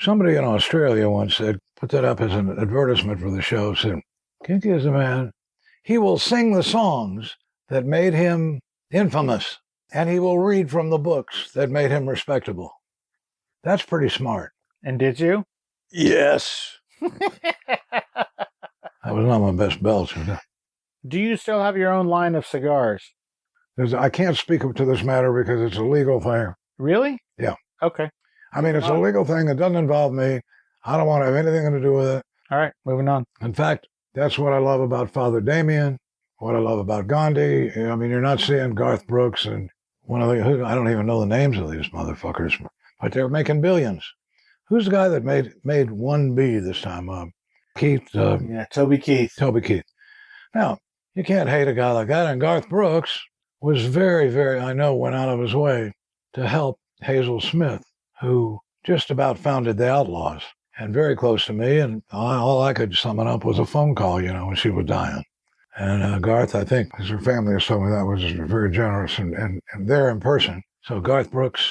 S1: Somebody in Australia once said, put that up as an advertisement for the show, said, Kinky is a man. He will sing the songs that made him infamous, and he will read from the books that made him respectable. That's pretty smart.
S4: And did you?
S1: Yes. That was not my best belch.
S4: Do you still have your own line of cigars?
S1: I can't speak to this matter because it's a legal thing.
S4: Really?
S1: Yeah.
S4: Okay.
S1: I mean, it's a legal thing. It doesn't involve me. I don't want to have anything to do with it.
S4: All right, moving on.
S1: In fact, that's what I love about Father Damien, what I love about Gandhi. I mean, you're not seeing Garth Brooks and one of the, I don't even know the names of these motherfuckers, but they're making billions. Who's the guy that made 1B this time? Keith.
S4: Toby Keith.
S1: Toby Keith. Now, you can't hate a guy like that. And Garth Brooks was very, very, I know, went out of his way to help Hazel Smith, who just about founded the Outlaws, and very close to me. And all I could summon up was a phone call, when she was dying. And Garth, I think, as her family has told me, that was very generous and there in person. So Garth Brooks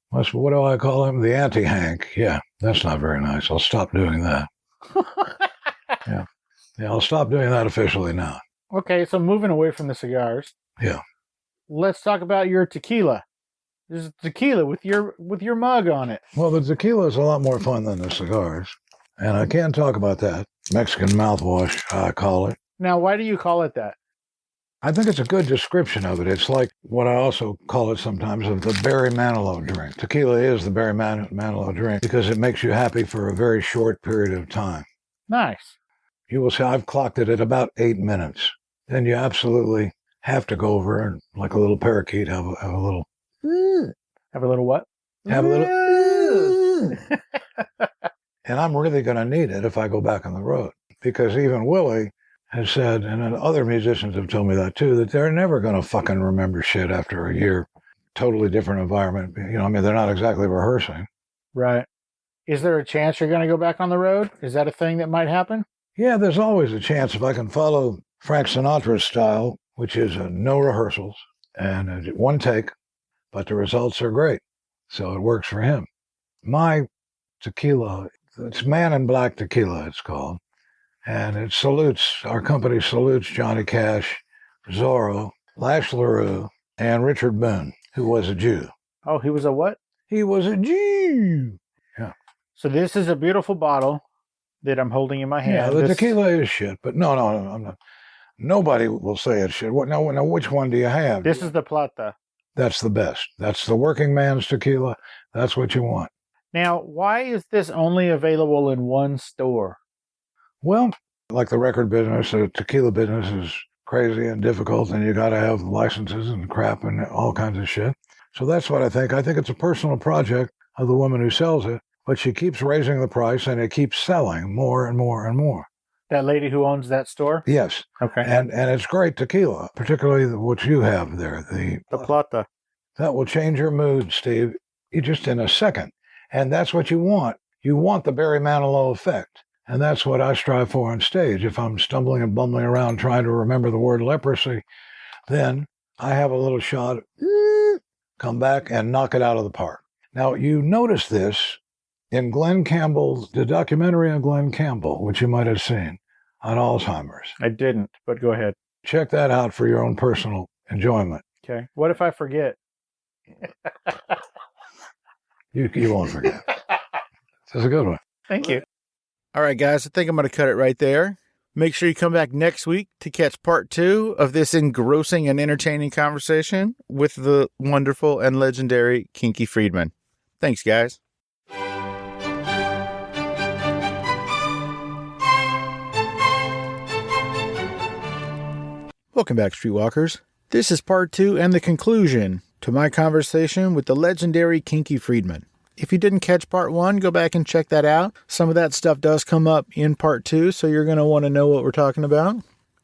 S1: what do I call him? The anti-Hank. Yeah, that's not very nice. I'll stop doing that. Yeah, I'll stop doing that officially now.
S4: Okay, so moving away from the cigars.
S1: Yeah.
S4: Let's talk about your tequila. There's tequila with your mug on it.
S1: Well, the tequila is a lot more fun than the cigars, and I can talk about that. Mexican mouthwash, I call it.
S4: Now, why do you call it that?
S1: I think it's a good description of it. It's like what I also call it sometimes of the Barry Manilow drink. Tequila is the Barry Manilow drink because it makes you happy for a very short period of time.
S4: Nice.
S1: You will see I've clocked it at about 8 minutes. Then you absolutely have to go over and, like a little parakeet, have a little...
S4: Have a little what?
S1: Have a little... And I'm really going to need it if I go back on the road. Because even Willie has said, and other musicians have told me that too, that they're never going to fucking remember shit after a year. Totally different environment. They're not exactly rehearsing.
S4: Right. Is there a chance you're going to go back on the road? Is that a thing that might happen?
S1: Yeah, there's always a chance if I can follow Frank Sinatra's style, which is no rehearsals and one take, but the results are great. So it works for him. My tequila, it's Man in Black Tequila, it's called. And it our company salutes Johnny Cash, Zorro, Lash LaRue, and Richard Boone, who was a Jew.
S4: Oh, he was a what?
S1: He was a Jew. Yeah.
S4: So this is a beautiful bottle that I'm holding in my hand.
S1: Yeah, the tequila is shit, but no, I'm not. Nobody will say it's shit. Now, which one do you have?
S4: This is the Plata.
S1: That's the best. That's the working man's tequila. That's what you want.
S4: Now, why is this only available in one store?
S1: Well, like the record business, the tequila business is crazy and difficult, and you got to have licenses and crap and all kinds of shit. So that's what I think. I think it's a personal project of the woman who sells it, but she keeps raising the price, and it keeps selling more and more and more.
S4: That lady who owns that store?
S1: Yes.
S4: Okay.
S1: And it's great tequila, particularly what you have there. The
S4: Plata.
S1: That will change your mood, Steve, just in a second. And that's what you want. You want the Barry Manilow effect. And that's what I strive for on stage. If I'm stumbling and bumbling around trying to remember the word leprosy, then I have a little shot, come back and knock it out of the park. Now, you notice this in the documentary on Glenn Campbell, which you might have seen on Alzheimer's.
S4: I didn't, but go ahead.
S1: Check that out for your own personal enjoyment.
S4: Okay. What if I forget?
S1: You won't forget. This is a good one.
S4: Thank you.
S3: All right, guys, I think I'm going to cut it right there. Make sure you come back next week to catch part 2 of this engrossing and entertaining conversation with the wonderful and legendary Kinky Friedman. Thanks, guys. Welcome back, Streetwalkers. This is part 2 and the conclusion to my conversation with the legendary Kinky Friedman. If you didn't catch part 1, go back and check that out. Some of that stuff does come up in part 2, so you're going to want to know what we're talking about.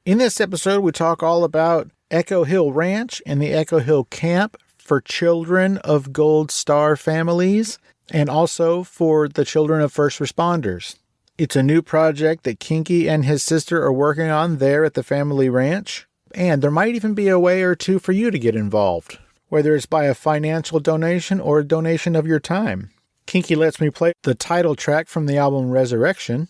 S3: In this episode, we talk all about Echo Hill Ranch and the Echo Hill Camp for children of Gold Star families and also for the children of first responders. It's a new project that Kinky and his sister are working on there at the family ranch. And there might even be a way or two for you to get involved, whether it's by a financial donation or a donation of your time. Kinky lets me play the title track from the album Resurrection.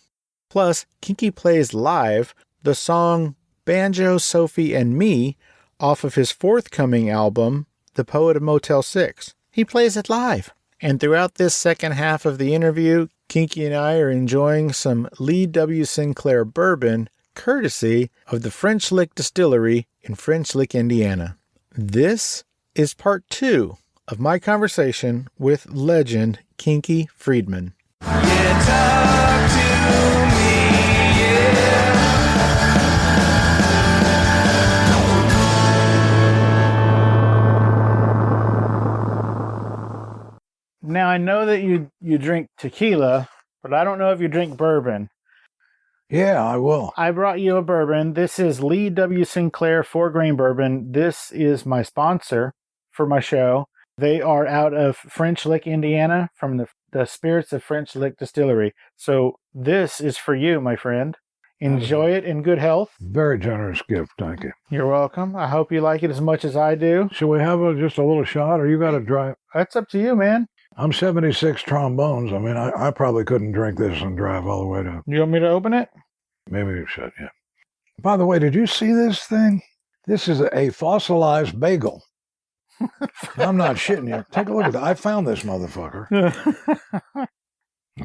S3: Plus, Kinky plays live the song Banjo, Sophie, and Me off of his forthcoming album, The Poet of Motel 6. He plays it live. And throughout this second half of the interview, Kinky and I are enjoying some Lee W. Sinclair bourbon, courtesy of the French Lick Distillery in French Lick, Indiana. This is part 2 of my conversation with legend Kinky Friedman.
S7: Yeah, talk to me, yeah.
S4: Now, I know that you drink tequila, but I don't know if you drink bourbon.
S1: Yeah, I will.
S4: I brought you a bourbon. This is Lee W. Sinclair 4-grain bourbon. This is my sponsor for my show. They are out of French Lick, Indiana, from the Spirits of French Lick Distillery. So this is for you, my friend. Enjoy it in good health.
S1: Very generous gift, thank you.
S4: You're welcome. I hope you like it as much as I do.
S1: Should we have just a little shot, or you got to drive?
S4: That's up to you, man.
S1: I'm 76 trombones. I mean, I probably couldn't drink this and drive all the way to...
S4: You want me to open it?
S1: Maybe you should, yeah. By the way, did you see this thing? This is a fossilized bagel. I'm not shitting you. Take a look at that. I found this motherfucker.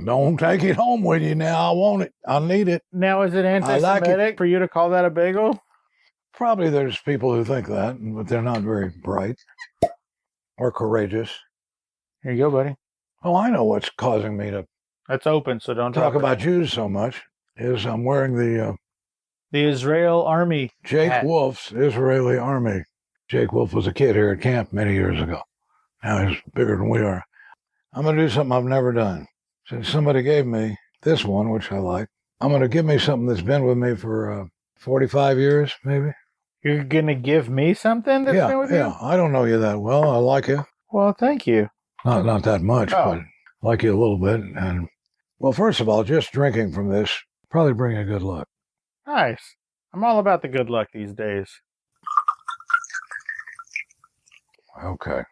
S1: Don't take it home with you now. I want it. I need it.
S4: Now, is it anti-Semitic for you to call that a bagel?
S1: Probably there's people who think that, but they're not very bright or courageous.
S4: Here you go, buddy.
S1: Oh, I know what's causing me to
S4: That's open, so don't
S1: talk about Jews so much, is I'm wearing the
S4: Israel Army
S1: Jake
S4: hat.
S1: Wolf's Israeli Army. Jake Wolf was a kid here at camp many years ago. Now he's bigger than we are. I'm going to do something I've never done. Since somebody gave me this one, which I like, I'm going to give me something that's been with me for 45 years, maybe.
S4: You're going to give me something that's been with you?
S1: Yeah. I don't know you that well. I like you.
S4: Well, thank you.
S1: Not that much,
S4: Oh.
S1: but I like you a little bit. And, well, first of all, just drinking from this probably bring you good luck.
S4: Nice. I'm all about the good luck these days.
S1: Okay.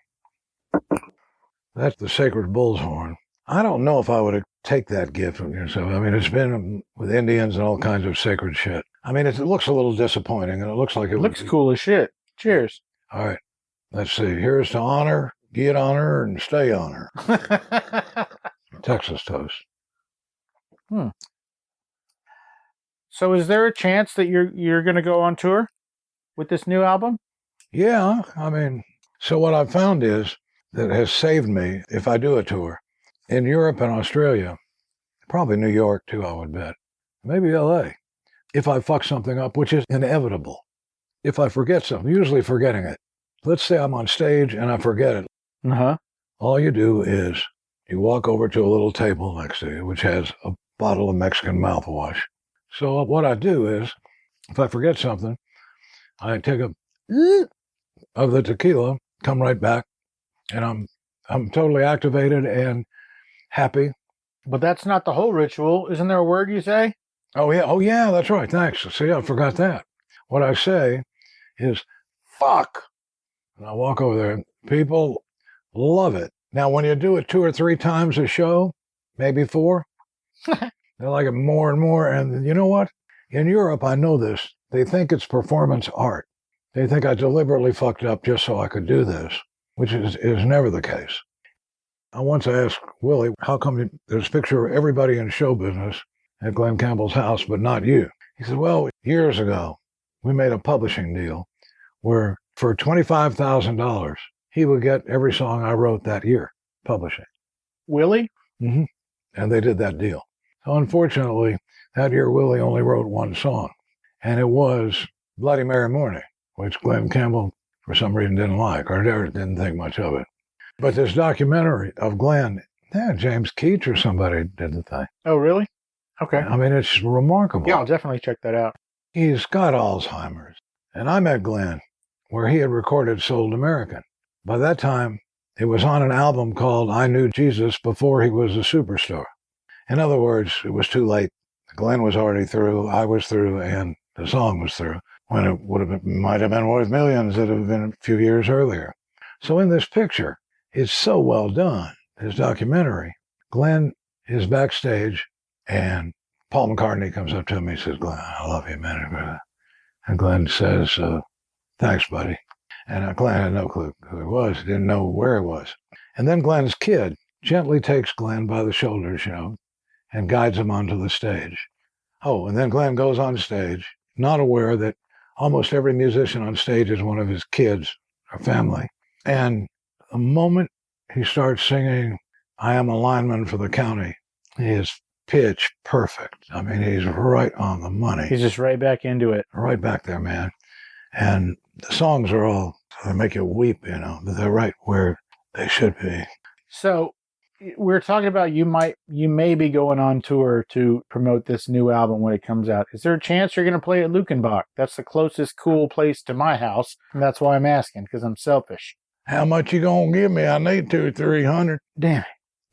S1: That's the sacred bull's horn. I don't know if I would take that gift from yourself. I mean, it's been with Indians and all kinds of sacred shit. I mean, it looks a little disappointing, and it looks like
S4: It looks cool as shit. Cheers.
S1: All right. Let's see. Here's to honor, get honor, and stay honor. Texas toast.
S4: So is there a chance that you're going to go on tour with this new album?
S1: Yeah, I mean, so what I've found is that has saved me if I do a tour in Europe and Australia, probably New York too, I would bet, maybe LA, if I fuck something up, which is inevitable. If I forget something, usually forgetting it. Let's say I'm on stage and I forget it.
S4: Uh-huh.
S1: All you do is you walk over to a little table next to you, which has a bottle of Mexican mouthwash. So what I do is, if I forget something, I take a of the tequila, come right back, and I'm totally activated and happy.
S4: But that's not the whole ritual. Isn't there a word you say?
S1: Oh yeah, that's right. Thanks. See, I forgot that. What I say is fuck. And I walk over there, and people love it. Now, when you do it 2 or 3 times a show, maybe 4, they like it more and more. And you know what? In Europe, I know this. They think it's performance art. They think I deliberately fucked up just so I could do this, which is never the case. I once asked Willie, how come there's a picture of everybody in show business at Glenn Campbell's house, but not you? He said, well, years ago, we made a publishing deal where for $25,000, he would get every song I wrote that year, publishing.
S4: Willie?
S1: Mm-hmm. And they did that deal. So unfortunately, that year, Willie only wrote one song, and it was Bloody Mary Morning, which Glenn Campbell, for some reason, didn't like or didn't think much of it. But this documentary of Glenn, James Keach or somebody did the thing.
S4: Oh, really? Okay.
S1: I mean, it's remarkable.
S4: Yeah, I'll definitely check that out.
S1: He's got Alzheimer's. And I met Glenn where he had recorded Sold American. By that time, it was on an album called I Knew Jesus Before He Was a Superstar. In other words, it was too late. Glenn was already through, I was through, and the song was through, when it might have been worth millions that have been a few years earlier. So in this picture, it's so well done, this documentary, Glenn is backstage, and Paul McCartney comes up to him. He says, Glenn, I love you, man. And Glenn says, thanks, buddy. And Glenn had no clue who he was. He didn't know where he was. And then Glenn's kid gently takes Glenn by the shoulders, and guides him onto the stage. Oh, and then Glenn goes on stage, not aware that almost every musician on stage is one of his kids or family. And the moment he starts singing, I am a lineman for the county, he is pitch perfect. I mean, he's right on the money.
S4: He's just right back into it.
S1: Right back there, man. And the songs are all, they make you weep, but they're right where they should be.
S4: So we're talking about you may be going on tour to promote this new album when it comes out. Is there a chance you're going to play at Lukenbach? That's the closest cool place to my house, and that's why I'm asking, because I'm selfish.
S1: How much you gonna give me? I need $200-300.
S4: Damn it.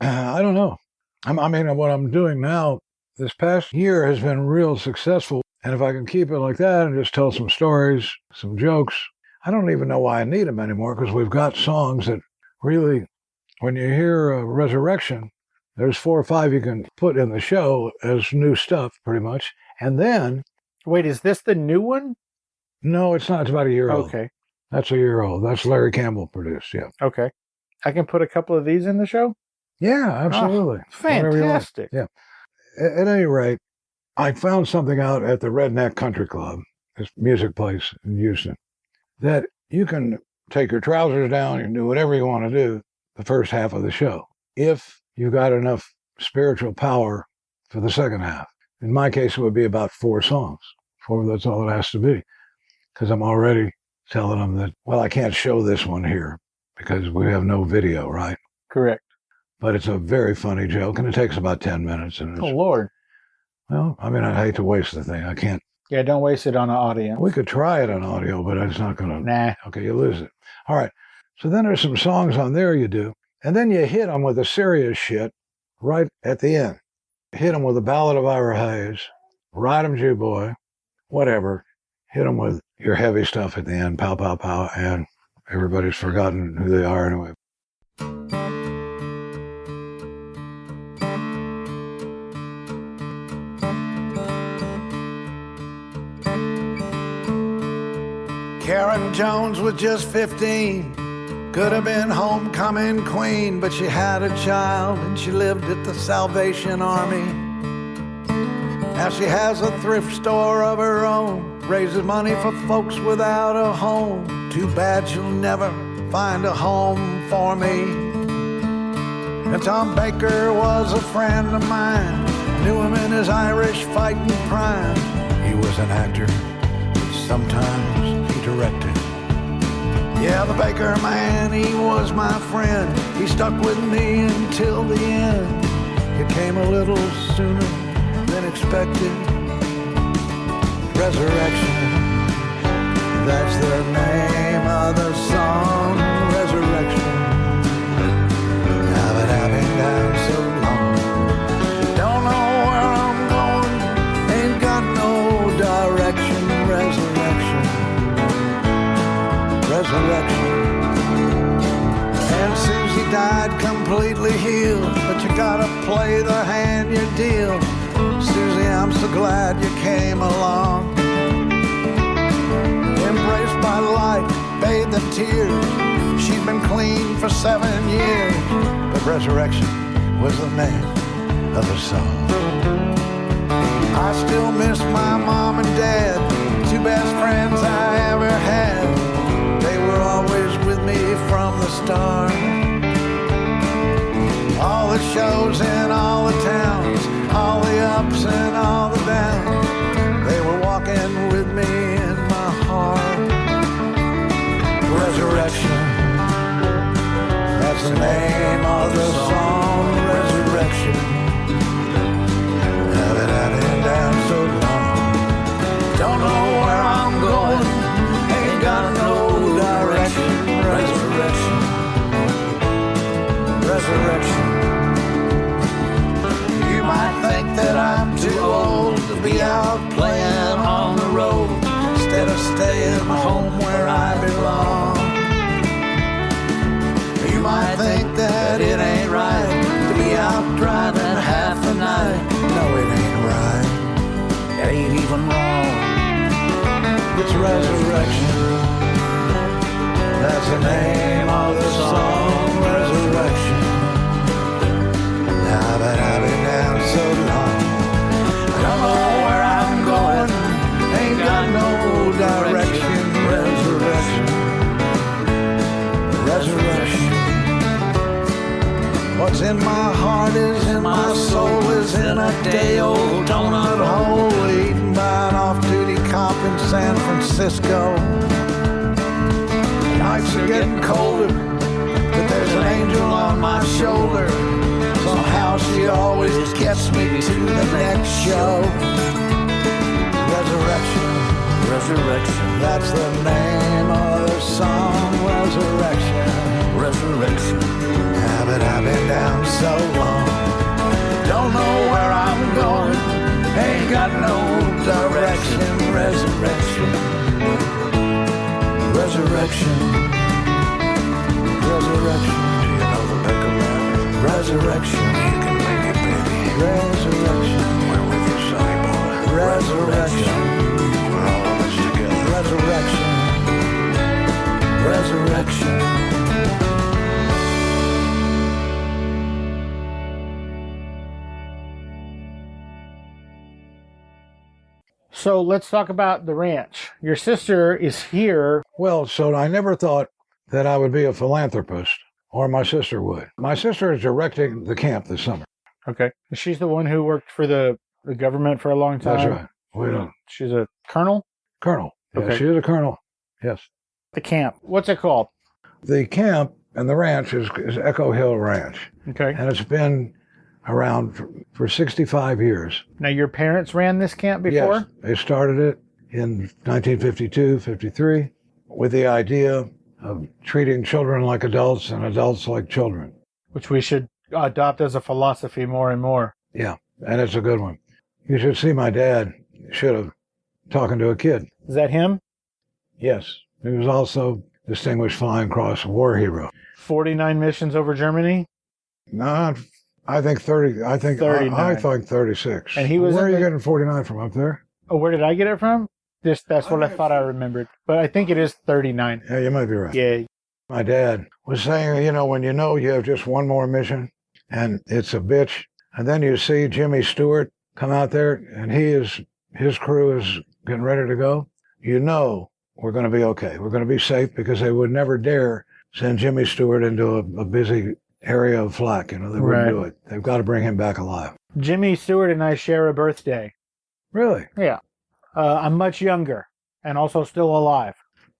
S1: I don't know. I mean, what I'm doing now, this past year has been real successful. And if I can keep it like that and just tell some stories, some jokes, I don't even know why I need them anymore, because we've got songs that really, when you hear Resurrection, there's 4 or 5 you can put in the show as new stuff, pretty much. And then...
S4: Wait, is this the new one?
S1: No, it's not. It's about a year old.
S4: Okay.
S1: That's a year old. That's Larry Campbell produced, yeah.
S4: Okay. I can put a couple of these in the show?
S1: Yeah, absolutely.
S4: Oh, fantastic.
S1: Yeah. At any rate, I found something out at the Redneck Country Club, this music place in Houston, that you can take your trousers down and do whatever you want to do the first half of the show, if you got enough spiritual power for the second half. In my case, it would be about 4 songs. 4, that's all it has to be. Because I'm already telling them that, well, I can't show this one here because we have no video, right?
S4: Correct.
S1: But it's a very funny joke, and it takes about 10 minutes. And
S4: Oh, Lord.
S1: Well, I mean, I hate to waste the thing. I can't.
S4: Yeah, don't waste it on an audience.
S1: We could try it on audio, but it's not going to.
S4: Nah.
S1: Okay, you lose it. All right. So then there's some songs on there you do, and then you hit them with the serious shit right at the end. Hit them with the Ballad of Ira Hayes, Ride 'em Jew Boy, whatever. Hit them with your heavy stuff at the end, pow, pow, pow, and everybody's forgotten who they are anyway.
S8: Karen Jones was just 15, could have been homecoming queen, but she had a child and she lived at the Salvation Army. Now she has a thrift store of her own, raises money for folks without a home. Too bad she'll never find a home for me. And Tom Baker was a friend of mine, knew him in his Irish fighting prime. He was an actor, but sometimes directed. Yeah, the Baker man, he was my friend. He stuck with me until the end. It came a little sooner than expected. Resurrection, that's the name of the song. Resurrection. I've been down so long, don't know where I'm going, ain't got no direction. Resurrection. And Susie died completely healed, but you gotta play the hand you deal. Susie, I'm so glad you came along. Embraced by light, bathed in tears. She'd been clean for 7 years, but resurrection was the name of the song. I still miss my mom and dad, 2 best friends I ever had. They were always with me from the start. All the shows in all the towns, all the ups and all the downs, they were walking with me in my heart. Resurrection, that's the name of the song. Resurrection. I've been down so long, don't know where I'm going, ain't got no direction. Resurrection. Resurrection. You might think that I'm too old to be out playing on the road, instead of staying home where I belong. You might think that it ain't right to be out driving Resurrection. That's the name of the song, Resurrection. Now that I've been down so long, I don't know where I'm going, ain't got no direction. Resurrection, resurrection. What's in my heart is in my soul, is in a day-old donut hole, eaten by an off-duty cop in San Francisco. Nights are getting colder, but there's an angel on my shoulder. Somehow she always gets me to the next show. Resurrection, resurrection. That's the name of the song, Resurrection, resurrection. Now that I've been down so long, don't know where I'm going, ain't got no direction. Resurrection, resurrection, resurrection. Do you know the pick of man? Resurrection. You can make it, baby. Resurrection. We're with you, sonny boy. Resurrection. We're all of us together. Resurrection. Resurrection.
S4: So let's talk about the ranch. Your sister is here.
S1: Well, so I never thought that I would be a philanthropist, or my sister would. My sister is directing the camp this summer.
S4: Okay. She's the one who worked for the government for a long time.
S1: That's right. We don't.
S4: She's a colonel?
S1: Colonel. Yeah,
S4: Okay.
S1: she is a colonel. Yes.
S4: The camp. What's it called?
S1: The camp and the ranch is Echo Hill Ranch,
S4: Okay.
S1: and it's been around for 65 years.
S4: Now, your parents ran this camp before?
S1: Yes, they started it in 1952, 53, with the idea of treating children like adults and adults like children.
S4: Which we should adopt as a philosophy more and more.
S1: Yeah, and it's a good one. You should see my dad. Should have talking to a kid.
S4: Is that him?
S1: Yes, he was also Distinguished Flying Cross War Hero.
S4: 49 missions over Germany?
S1: No, I think 30. I think
S4: 39.
S1: I think 36.
S4: And he was
S1: Where are
S4: in
S1: you
S4: the-
S1: getting 49 from? Up there?
S4: Oh, where did I get it from? That's what I thought I remembered. But I think it is 39.
S1: Yeah, you might be right.
S4: Yeah.
S1: My dad was saying, when you have just one more mission and it's a bitch, and then you see Jimmy Stewart come out there and his crew is getting ready to go, we're going to be okay. We're going to be safe, because they would never dare send Jimmy Stewart into a busy area of flak. They wouldn't
S4: Right.
S1: do it. They've got to bring him back alive.
S4: Jimmy Stewart and I share a birthday.
S1: Really?
S4: Yeah. I'm much younger and also still alive.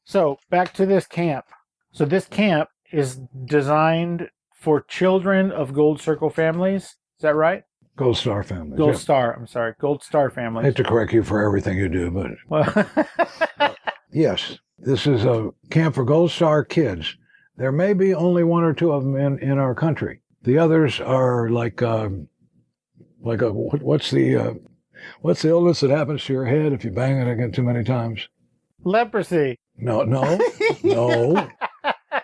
S4: So back to this camp. So this camp is designed for children of Gold Circle families. Is that right?
S1: Gold Star families.
S4: Gold
S1: yeah.
S4: Star. I'm sorry. Gold Star
S1: I
S4: families.
S1: hate to correct you for everything you do, but
S4: Well,
S1: yes, this is a camp for Gold Star kids. There may be only one or two of them in our country. The others are what's the illness that happens to your head if you bang it again too many times?
S4: leprosy.
S1: No.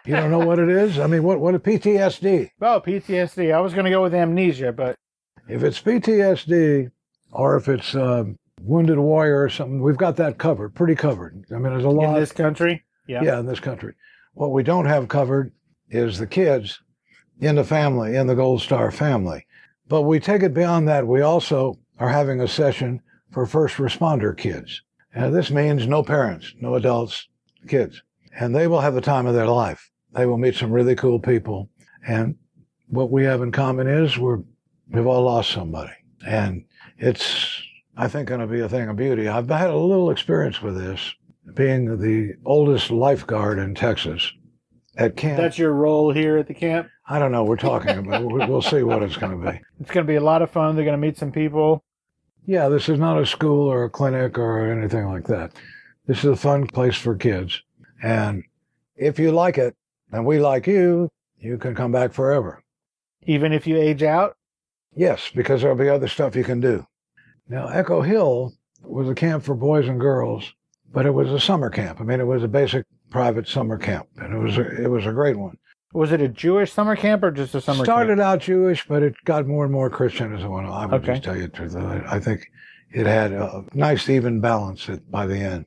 S1: You don't know what it is? I mean, what a PTSD?
S4: Oh, PTSD. I was going to go with amnesia, but
S1: If it's PTSD, or if it's wounded warrior or something, we've got that covered, pretty covered. I mean, there's a lot.
S4: in this country,
S1: Yeah, in this country. What we don't have covered is the kids in the family, in the Gold Star family. But we take it beyond that. We also are having a session for first responder kids. And this means no parents, no adults, kids. And they will have the time of their life. They will meet some really cool people. And what we have in common is we've all lost somebody. And it's, I think, going to be a thing of beauty. I've had a little experience with this, being the oldest lifeguard in Texas at camp.
S4: that's your role here at the camp.
S1: I don't know. We're talking about it. We'll see what it's going to be.
S4: It's going to be a lot of fun. They're going to meet some people.
S1: Yeah, this is not a school or a clinic or anything like that. This is a fun place for kids. And if you like it, and we like you, you can come back forever.
S4: Even if you age out.
S1: Yes, because there'll be other stuff you can do. Now, Echo Hill was a camp for boys and girls, but it was a summer camp. I mean, it was a basic private summer camp, and it was a great one.
S4: Was it a Jewish summer camp or just a summer
S1: Started
S4: camp?
S1: out Jewish, but it got more and more Christian as it went on. I would
S4: Okay.
S1: just tell you the truth. I think it had a nice even balance by the end.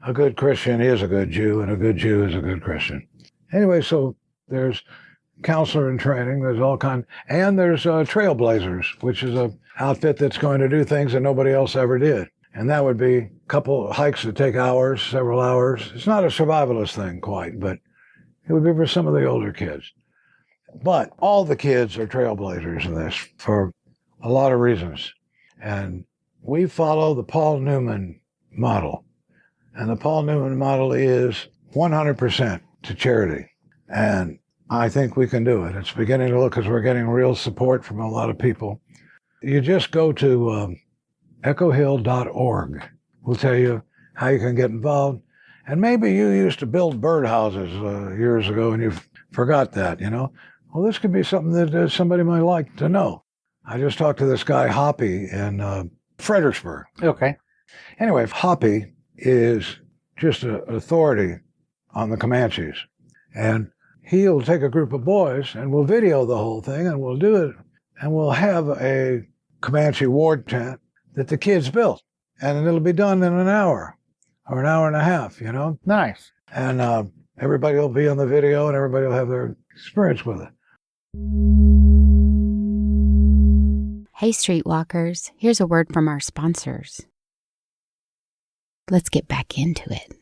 S1: a good Christian is a good Jew, and a good Jew is a good Christian. Anyway, so there's counselor in training, there's all kind, and there's Trailblazers, which is a outfit that's going to do things that nobody else ever did. And that would be a couple of hikes that take hours, several hours. It's not a survivalist thing quite, but it would be for some of the older kids. But all the kids are trailblazers in this for a lot of reasons. And we follow the Paul Newman model. And the Paul Newman model is 100% to charity. And I think we can do it. It's beginning to look as we're getting real support from a lot of people. You just go to echohill.org. We'll tell you how you can get involved. And maybe you used to build birdhouses years ago and you forgot that, you know. Well, this could be something that somebody might like to know. I just talked to this guy, Hoppy, in Fredericksburg.
S4: Okay.
S1: Anyway, Hoppy is just an authority on the Comanches. And he'll take a group of boys and we'll video the whole thing and we'll do it. And we'll have a Comanche ward tent that the kids built. And it'll be done in an hour or an hour and a half, you know.
S4: Nice.
S1: And everybody will be on the video and everybody will have their experience with it.
S5: Hey, Streetwalkers, here's a word from our sponsors. Let's get back into it.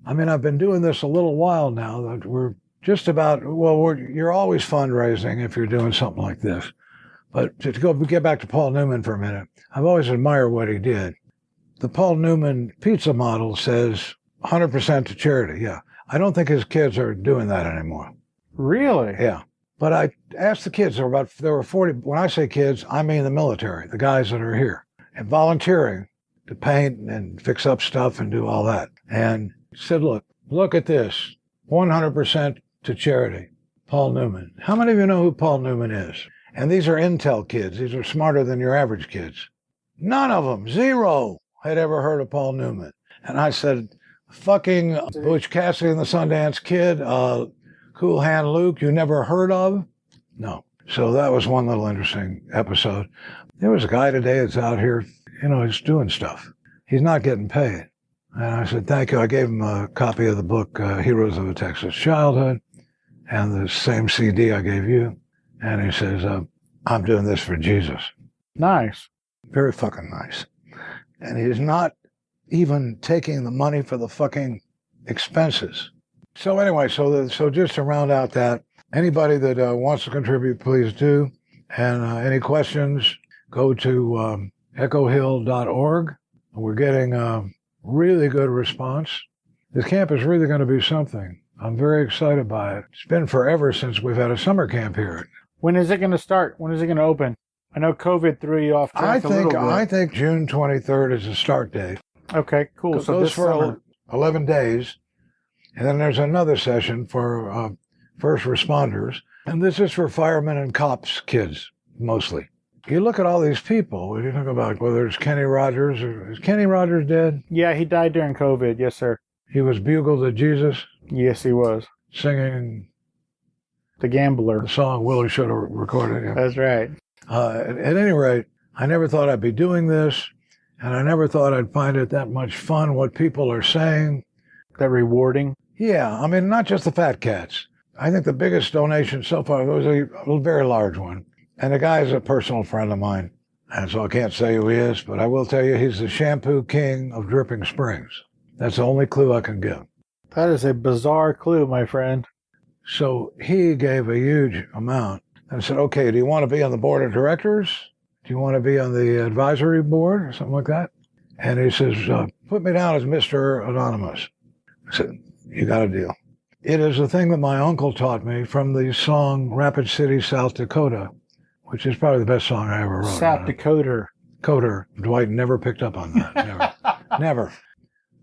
S1: I mean, I've been doing this a little while now. That we're just about, you're always fundraising if you're doing something like this. But to get back to Paul Newman for a minute, I've always admired what he did. The Paul Newman pizza model says 100% to charity, yeah. I don't think his kids are doing that anymore.
S4: Really?
S1: Yeah. But I asked the kids, there were 40, when I say kids, I mean the military, the guys that are here, and volunteering to paint and fix up stuff and do all that. And said, look at this, 100% to charity, Paul Newman. How many of you know who Paul Newman is? And these are Intel kids. These are smarter than your average kids. None of them, zero, had ever heard of Paul Newman. And I said, fucking Butch Cassidy and the Sundance Kid, Cool Hand Luke, you never heard of? No. So that was one little interesting episode. There was a guy today that's out here, you know, he's doing stuff. He's not getting paid. And I said, thank you. I gave him a copy of the book, Heroes of a Texas Childhood, and the same CD I gave you. And he says, I'm doing this for Jesus.
S4: Nice.
S1: Very fucking nice. And he's not even taking the money for the fucking expenses. So anyway, so just to round out that, anybody that wants to contribute, please do. And any questions, go to echohill.org. We're getting a really good response. This camp is really going to be something. I'm very excited by it. It's been forever since we've had a summer camp here.
S4: When is it going to start? When is it going to open? I know COVID threw you off track a little bit.
S1: I think June 23rd is the start date.
S4: Okay, cool.
S1: It
S4: So
S1: goes
S4: this
S1: for
S4: summer.
S1: 11 days. And then there's another session for first responders. And this is for firemen and cops kids, mostly. You look at all these people, when you think about whether it's Kenny Rogers, or is Kenny Rogers dead?
S4: Yeah, he died during COVID. Yes, sir.
S1: He was bugled to Jesus,
S4: Yes, he was.
S1: singing
S4: The Gambler.
S1: the song Willie should have recorded. Yeah.
S4: That's right.
S1: At any rate, I never thought I'd be doing this, and I never thought I'd find it that much fun, what people are saying.
S4: That rewarding.
S1: Yeah, I mean, not just the fat cats. I think the biggest donation so far was a very large one. And the guy is a personal friend of mine. And so I can't say who he is, but I will tell you he's the shampoo king of Dripping Springs. That's the only clue I can give.
S4: That is a bizarre clue, my friend.
S1: So he gave a huge amount and said, okay, do you want to be on the board of directors? Do you want to be on the advisory board or something like that? And he says, put me down as Mr. Anonymous. I said, you got a deal. It is a thing that my uncle taught me from the song Rapid City, South Dakota, which is probably the best song I ever wrote.
S4: South Dakota.
S1: Coder. Dwight never picked up on that. Never. Never.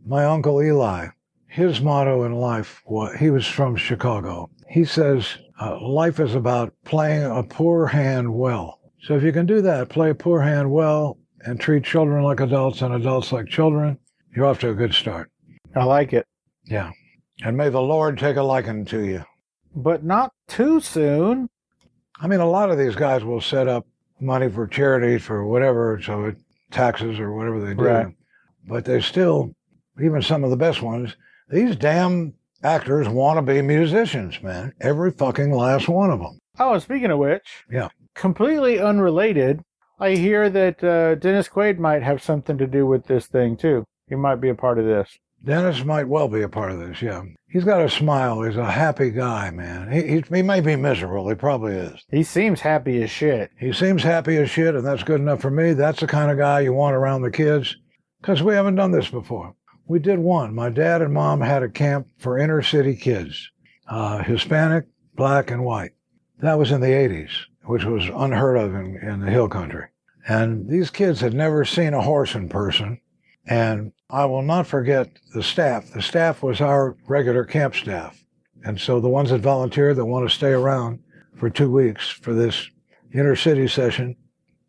S1: My uncle Eli, his motto in life, he was from Chicago. He says, life is about playing a poor hand well. So if you can do that, play a poor hand well and treat children like adults and adults like children, you're off to a good start.
S4: I like it.
S1: Yeah. And may the Lord take a liking to you.
S4: But not too soon.
S1: I mean, a lot of these guys will set up money for charity, for whatever, so taxes or whatever they do.
S4: Right.
S1: But they still, even some of the best ones, these damn actors want to be musicians, man. Every fucking last one of them.
S4: Oh, speaking of which,
S1: Yeah.
S4: completely unrelated, I hear that Dennis Quaid might have something to do with this thing, too. He might be a part of this.
S1: Dennis might well be a part of this, yeah. He's got a smile. He's a happy guy, man. He may be miserable. He probably is.
S4: He seems happy as shit.
S1: He seems happy as shit, and that's good enough for me. That's the kind of guy you want around the kids, because we haven't done this before. We did one. My dad and mom had a camp for inner city kids, Hispanic, black, and white. That was in the 80s, which was unheard of in the hill country. And these kids had never seen a horse in person. And I will not forget the staff. The staff was our regular camp staff. And so the ones that volunteered that want to stay around for 2 weeks for this inner city session,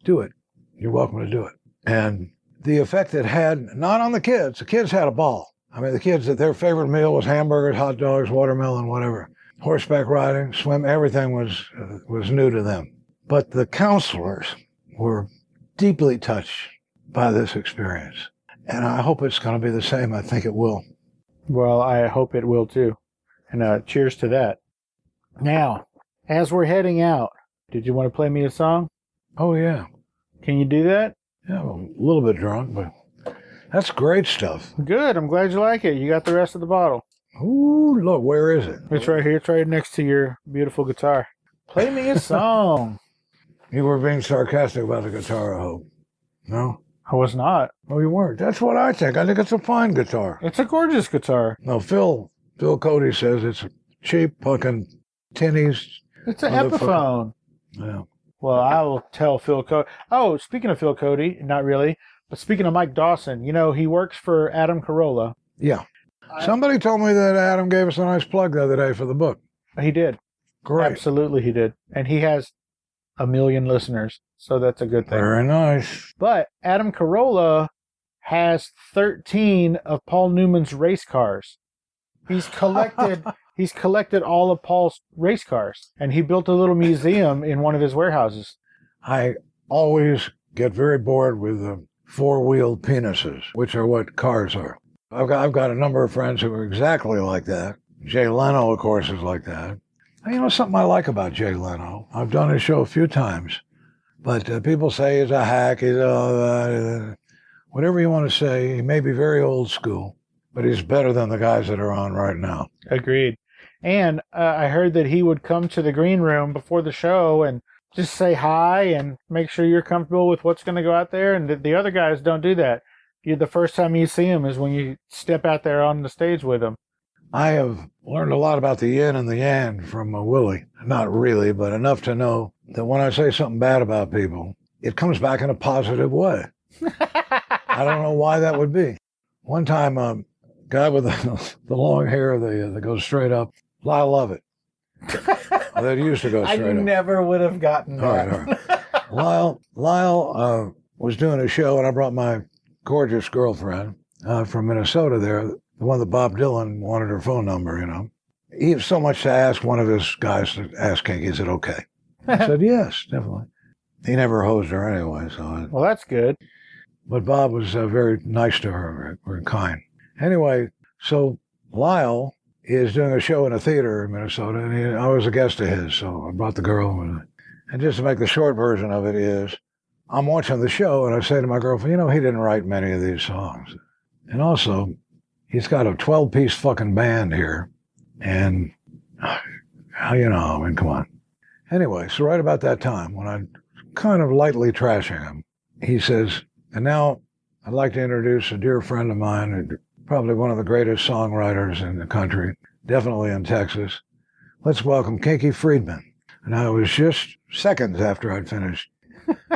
S1: do it. You're welcome to do it. And the effect it had, not on the kids had a ball. I mean, the kids, their favorite meal was hamburgers, hot dogs, watermelon, whatever. Horseback riding, swim, everything was new to them. But the counselors were deeply touched by this experience. And I hope it's going to be the same. I think it will.
S4: Well, I hope it will, too. And cheers to that. Now, as we're heading out, did you want to play me a song?
S1: Oh, yeah.
S4: Can you do that?
S1: Yeah, I'm a little bit drunk, but that's great stuff.
S4: Good. I'm glad you like it. You got the rest of the bottle.
S1: Ooh, look, where is it?
S4: It's right here. It's right next to your beautiful guitar. Play me a song.
S1: You were being sarcastic about the guitar, I hope. No?
S4: I was not.
S1: Oh, you weren't. That's what I think. I think it's a fine guitar.
S4: It's a gorgeous guitar.
S1: No, Phil Cody says it's a cheap fucking tinnies.
S4: It's an Epiphone.
S1: Yeah.
S4: Well, I will tell Phil Cody. Oh, speaking of Phil Cody, not really, but speaking of Mike Dawson, you know, he works for Adam Carolla.
S1: Yeah. Somebody told me that Adam gave us a nice plug the other day for the book.
S4: He did.
S1: Great.
S4: Absolutely, he did. And he has 1 million listeners, so that's a good thing.
S1: Very nice.
S4: But Adam Carolla has 13 of Paul Newman's race cars. He's collected all of Paul's race cars, and he built a little museum in one of his warehouses.
S1: I always get very bored with the four-wheeled penises, which are what cars are. I've got a number of friends who are exactly like that. Jay Leno, of course, is like that. And you know something I like about Jay Leno? I've done his show a few times, but people say he's a hack, he's whatever you want to say. He may be very old school, but he's better than the guys that are on right now.
S4: Agreed. And I heard that he would come to the green room before the show and just say hi and make sure you're comfortable with what's going to go out there. And the other guys don't do that. The first time you see him is when you step out there on the stage with him.
S1: I have learned a lot about the yin and the yang from Willie. Not really, but enough to know that when I say something bad about people, it comes back in a positive way. I don't know why that would be. One time, a guy with the long hair that goes straight up, I love it. That used to go straight up.
S4: I never would have gotten that.
S1: All right. Lyle was doing a show, and I brought my gorgeous girlfriend from Minnesota there, the one that Bob Dylan wanted her phone number, you know. He had so much to ask one of his guys to ask Kinky, is it okay? I said, yes, definitely. He never hosed her anyway, so.
S4: Well, that's good.
S1: But Bob was very nice to her, very kind. Anyway, so Lyle is doing a show in a theater in Minnesota, and I was a guest of his, so I brought the girl. And just to make the short version of it is, I'm watching the show, and I say to my girlfriend, you know, he didn't write many of these songs. And also, he's got a 12-piece fucking band here, and, you know, I mean, come on. Anyway, so right about that time, when I'm kind of lightly trashing him, he says, and now I'd like to introduce a dear friend of mine, probably one of the greatest songwriters in the country, definitely in Texas. Let's welcome Kinky Friedman. And I was just seconds after I'd finished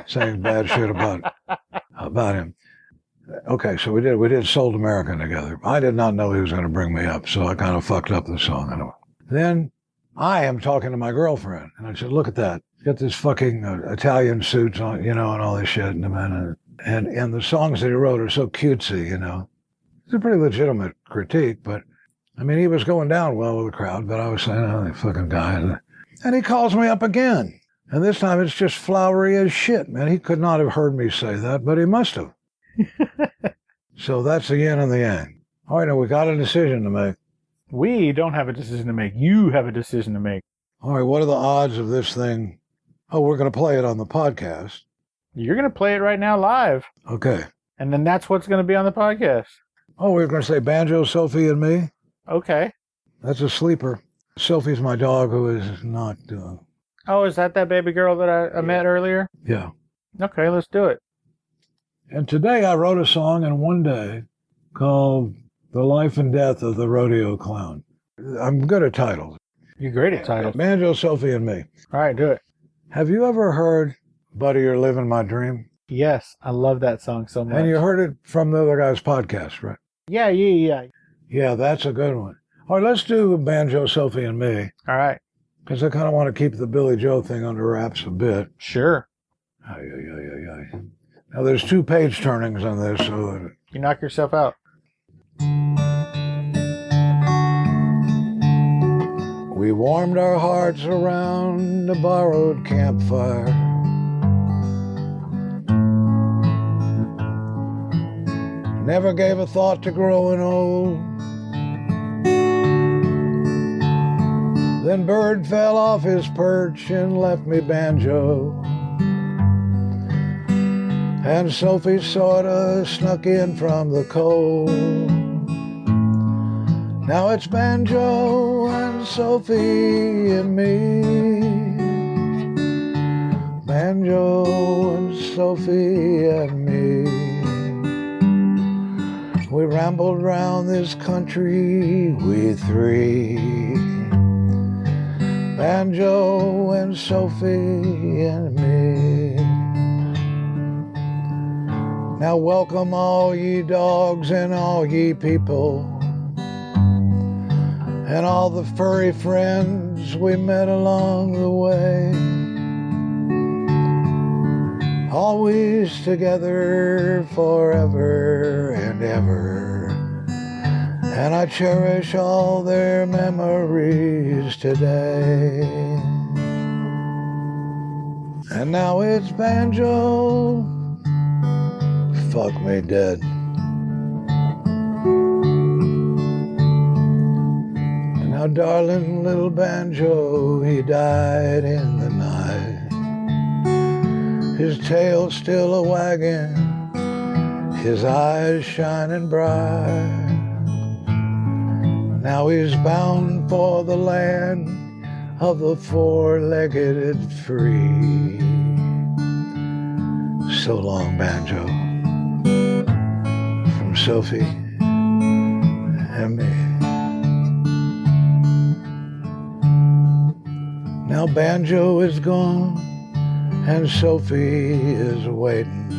S1: saying bad shit about him. Okay, so we did Sold American together. I did not know he was going to bring me up, so I kind of fucked up the song. Anyway. Then I am talking to my girlfriend, and I said, look at that. Got this fucking Italian suits on, you know, and all this shit. And the songs that he wrote are so cutesy, you know. It's a pretty legitimate critique, but, I mean, he was going down well with the crowd, but I was saying, oh, that fucking guy. And he calls me up again. And this time it's just flowery as shit, man. He could not have heard me say that, but he must have. So that's the yin and the yang. All right, now we got a decision to make.
S4: We don't have a decision to make. You have a decision to make.
S1: All right, what are the odds of this thing? Oh, we're going to play it on the podcast.
S4: You're going to play it right now live.
S1: Okay.
S4: And then that's what's going to be on the podcast.
S1: Oh, we were going to say Banjo, Sophie, and me?
S4: Okay.
S1: That's a sleeper. Sophie's my dog who is not...
S4: Oh, is that baby girl that I met earlier?
S1: Yeah.
S4: Okay, let's do it.
S1: And today I wrote a song in one day called The Life and Death of the Rodeo Clown. I'm good at titles.
S4: You're great at titles.
S1: Banjo, Sophie, and me.
S4: All right, do it.
S1: Have you ever heard Buddy, You're Living My Dream?
S4: Yes, I love that song so much.
S1: And you heard it from the other guy's podcast, right?
S4: Yeah.
S1: Yeah, that's a good one. All right, let's do Banjo, Sophie, and me.
S4: All right.
S1: Because I kind of want to keep the Billy Joe thing under wraps a bit.
S4: Sure.
S1: Now, there's 2 page turnings on this, so...
S4: You knock yourself out.
S1: We warmed our hearts around a borrowed campfire. Never gave a thought to growing old. Then bird fell off his perch and left me Banjo. And Sophie sorta snuck in from the cold. Now it's Banjo and Sophie and me. Banjo and Sophie and me. We rambled round this country, we 3. Banjo and Sophie and me. Now welcome all ye dogs and all ye people, and all the furry friends we met along the way. Always together forever and ever, and I cherish all their memories today. And now it's Banjo, fuck me dead. And now darling little Banjo, he died in the night. His tail still a-wagging, his eyes shining bright. Now he's bound for the land of the 4-legged free. So long, Banjo, from Sophie and me. Now Banjo is gone and Sophie is waiting,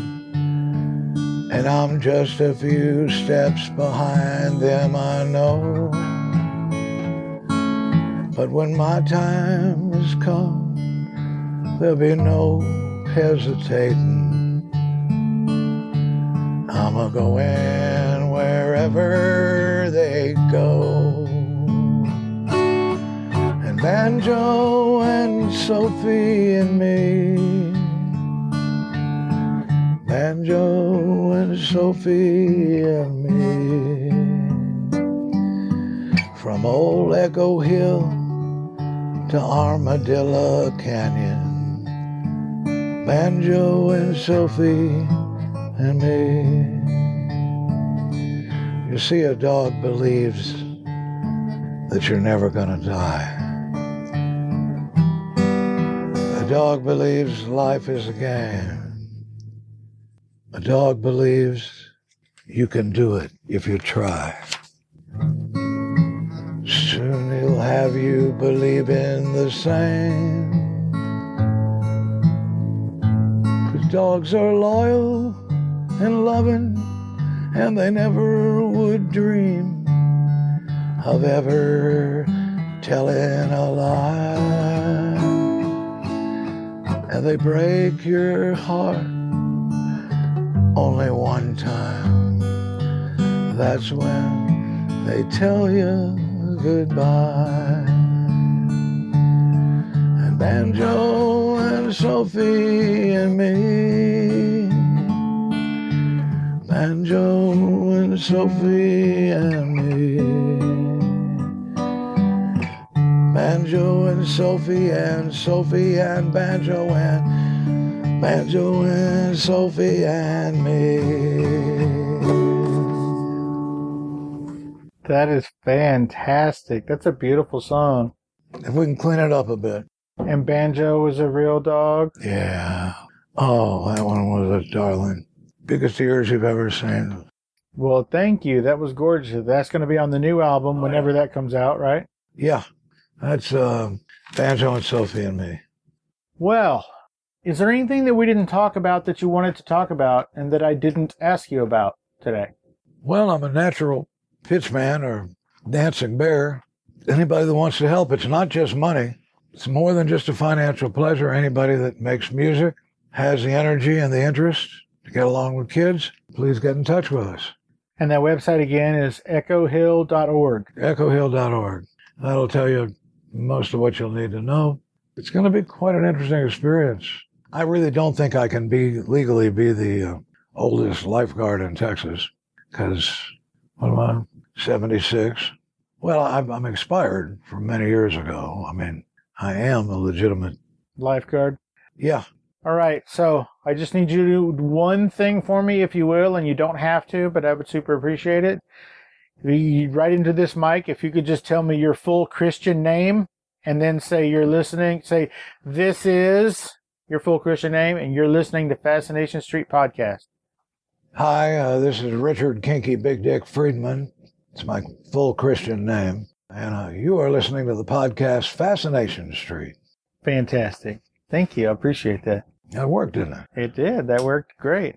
S1: and I'm just a few steps behind them, I know. But when my time has come, there'll be no hesitating. I'm a-going wherever they go. And Banjo and Sophie and me, Banjo and Sophie and me. From old Echo Hill to Armadillo Canyon, Banjo and Sophie and me. You see, a dog believes that you're never gonna die. A dog believes life is a game. A dog believes you can do it if you try. Soon he'll have you believing the same. 'Cause dogs are loyal and loving, and they never would dream of ever telling a lie. And they break your heart only one time. That's when they tell you goodbye. And Banjo and and Sophie and me. Banjo and Sophie and me. Banjo and Sophie and Sophie and Banjo and Sophie and me.
S4: That is fantastic. That's a beautiful song.
S1: If we can clean it up a bit.
S4: And Banjo was a real dog?
S1: Yeah. Oh, that one was a darling. Biggest ears you've ever seen.
S4: Well, thank you. That was gorgeous. That's going to be on the new album whenever that comes out, right?
S1: Yeah. That's Banjo and Sophie and me.
S4: Well, is there anything that we didn't talk about that you wanted to talk about and that I didn't ask you about today?
S1: Well, I'm a natural pitchman or dancing bear. Anybody that wants to help, it's not just money. It's more than just a financial pleasure. Anybody that makes music, has the energy and the interest to get along with kids, please get in touch with us.
S4: And that website again is echohill.org.
S1: Echohill.org. That'll tell you most of what you'll need to know. It's going to be quite an interesting experience. I really don't think I can legally be the oldest lifeguard in Texas because, what am I, 76? Well, I'm expired from many years ago. I mean, I am a legitimate
S4: lifeguard.
S1: Yeah.
S4: All right, so I just need you to do one thing for me, if you will, and you don't have to, but I would super appreciate it. Right into this mic, if you could just tell me your full Christian name, and then say you're listening, say this is your full Christian name, and you're listening to Fascination Street Podcast.
S1: Hi, this is Richard Kinky Big Dick Friedman. It's my full Christian name. And you are listening to the podcast Fascination Street.
S4: Fantastic. Thank you. I appreciate that.
S1: That worked, didn't it?
S4: It did. That worked great.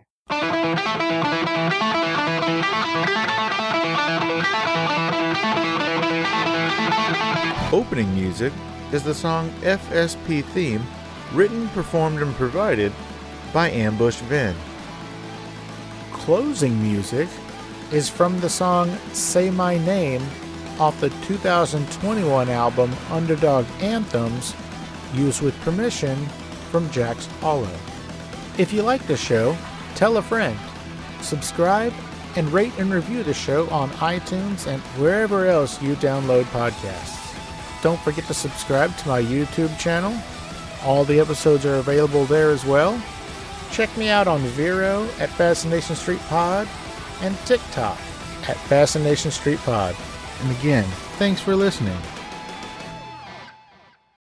S3: Opening music is the song FSP Theme, written, performed, and provided by Ambush Vin. Closing music is from the song Say My Name off the 2021 album Underdog Anthems, used with permission from Jax Hollow. If you like the show, tell a friend, subscribe, and rate and review the show on iTunes and wherever else you download podcasts. Don't forget to subscribe to my YouTube channel. All the episodes are available there as well. Check me out on Vero at Fascination Street Pod and TikTok at Fascination Street Pod. And again, thanks for listening.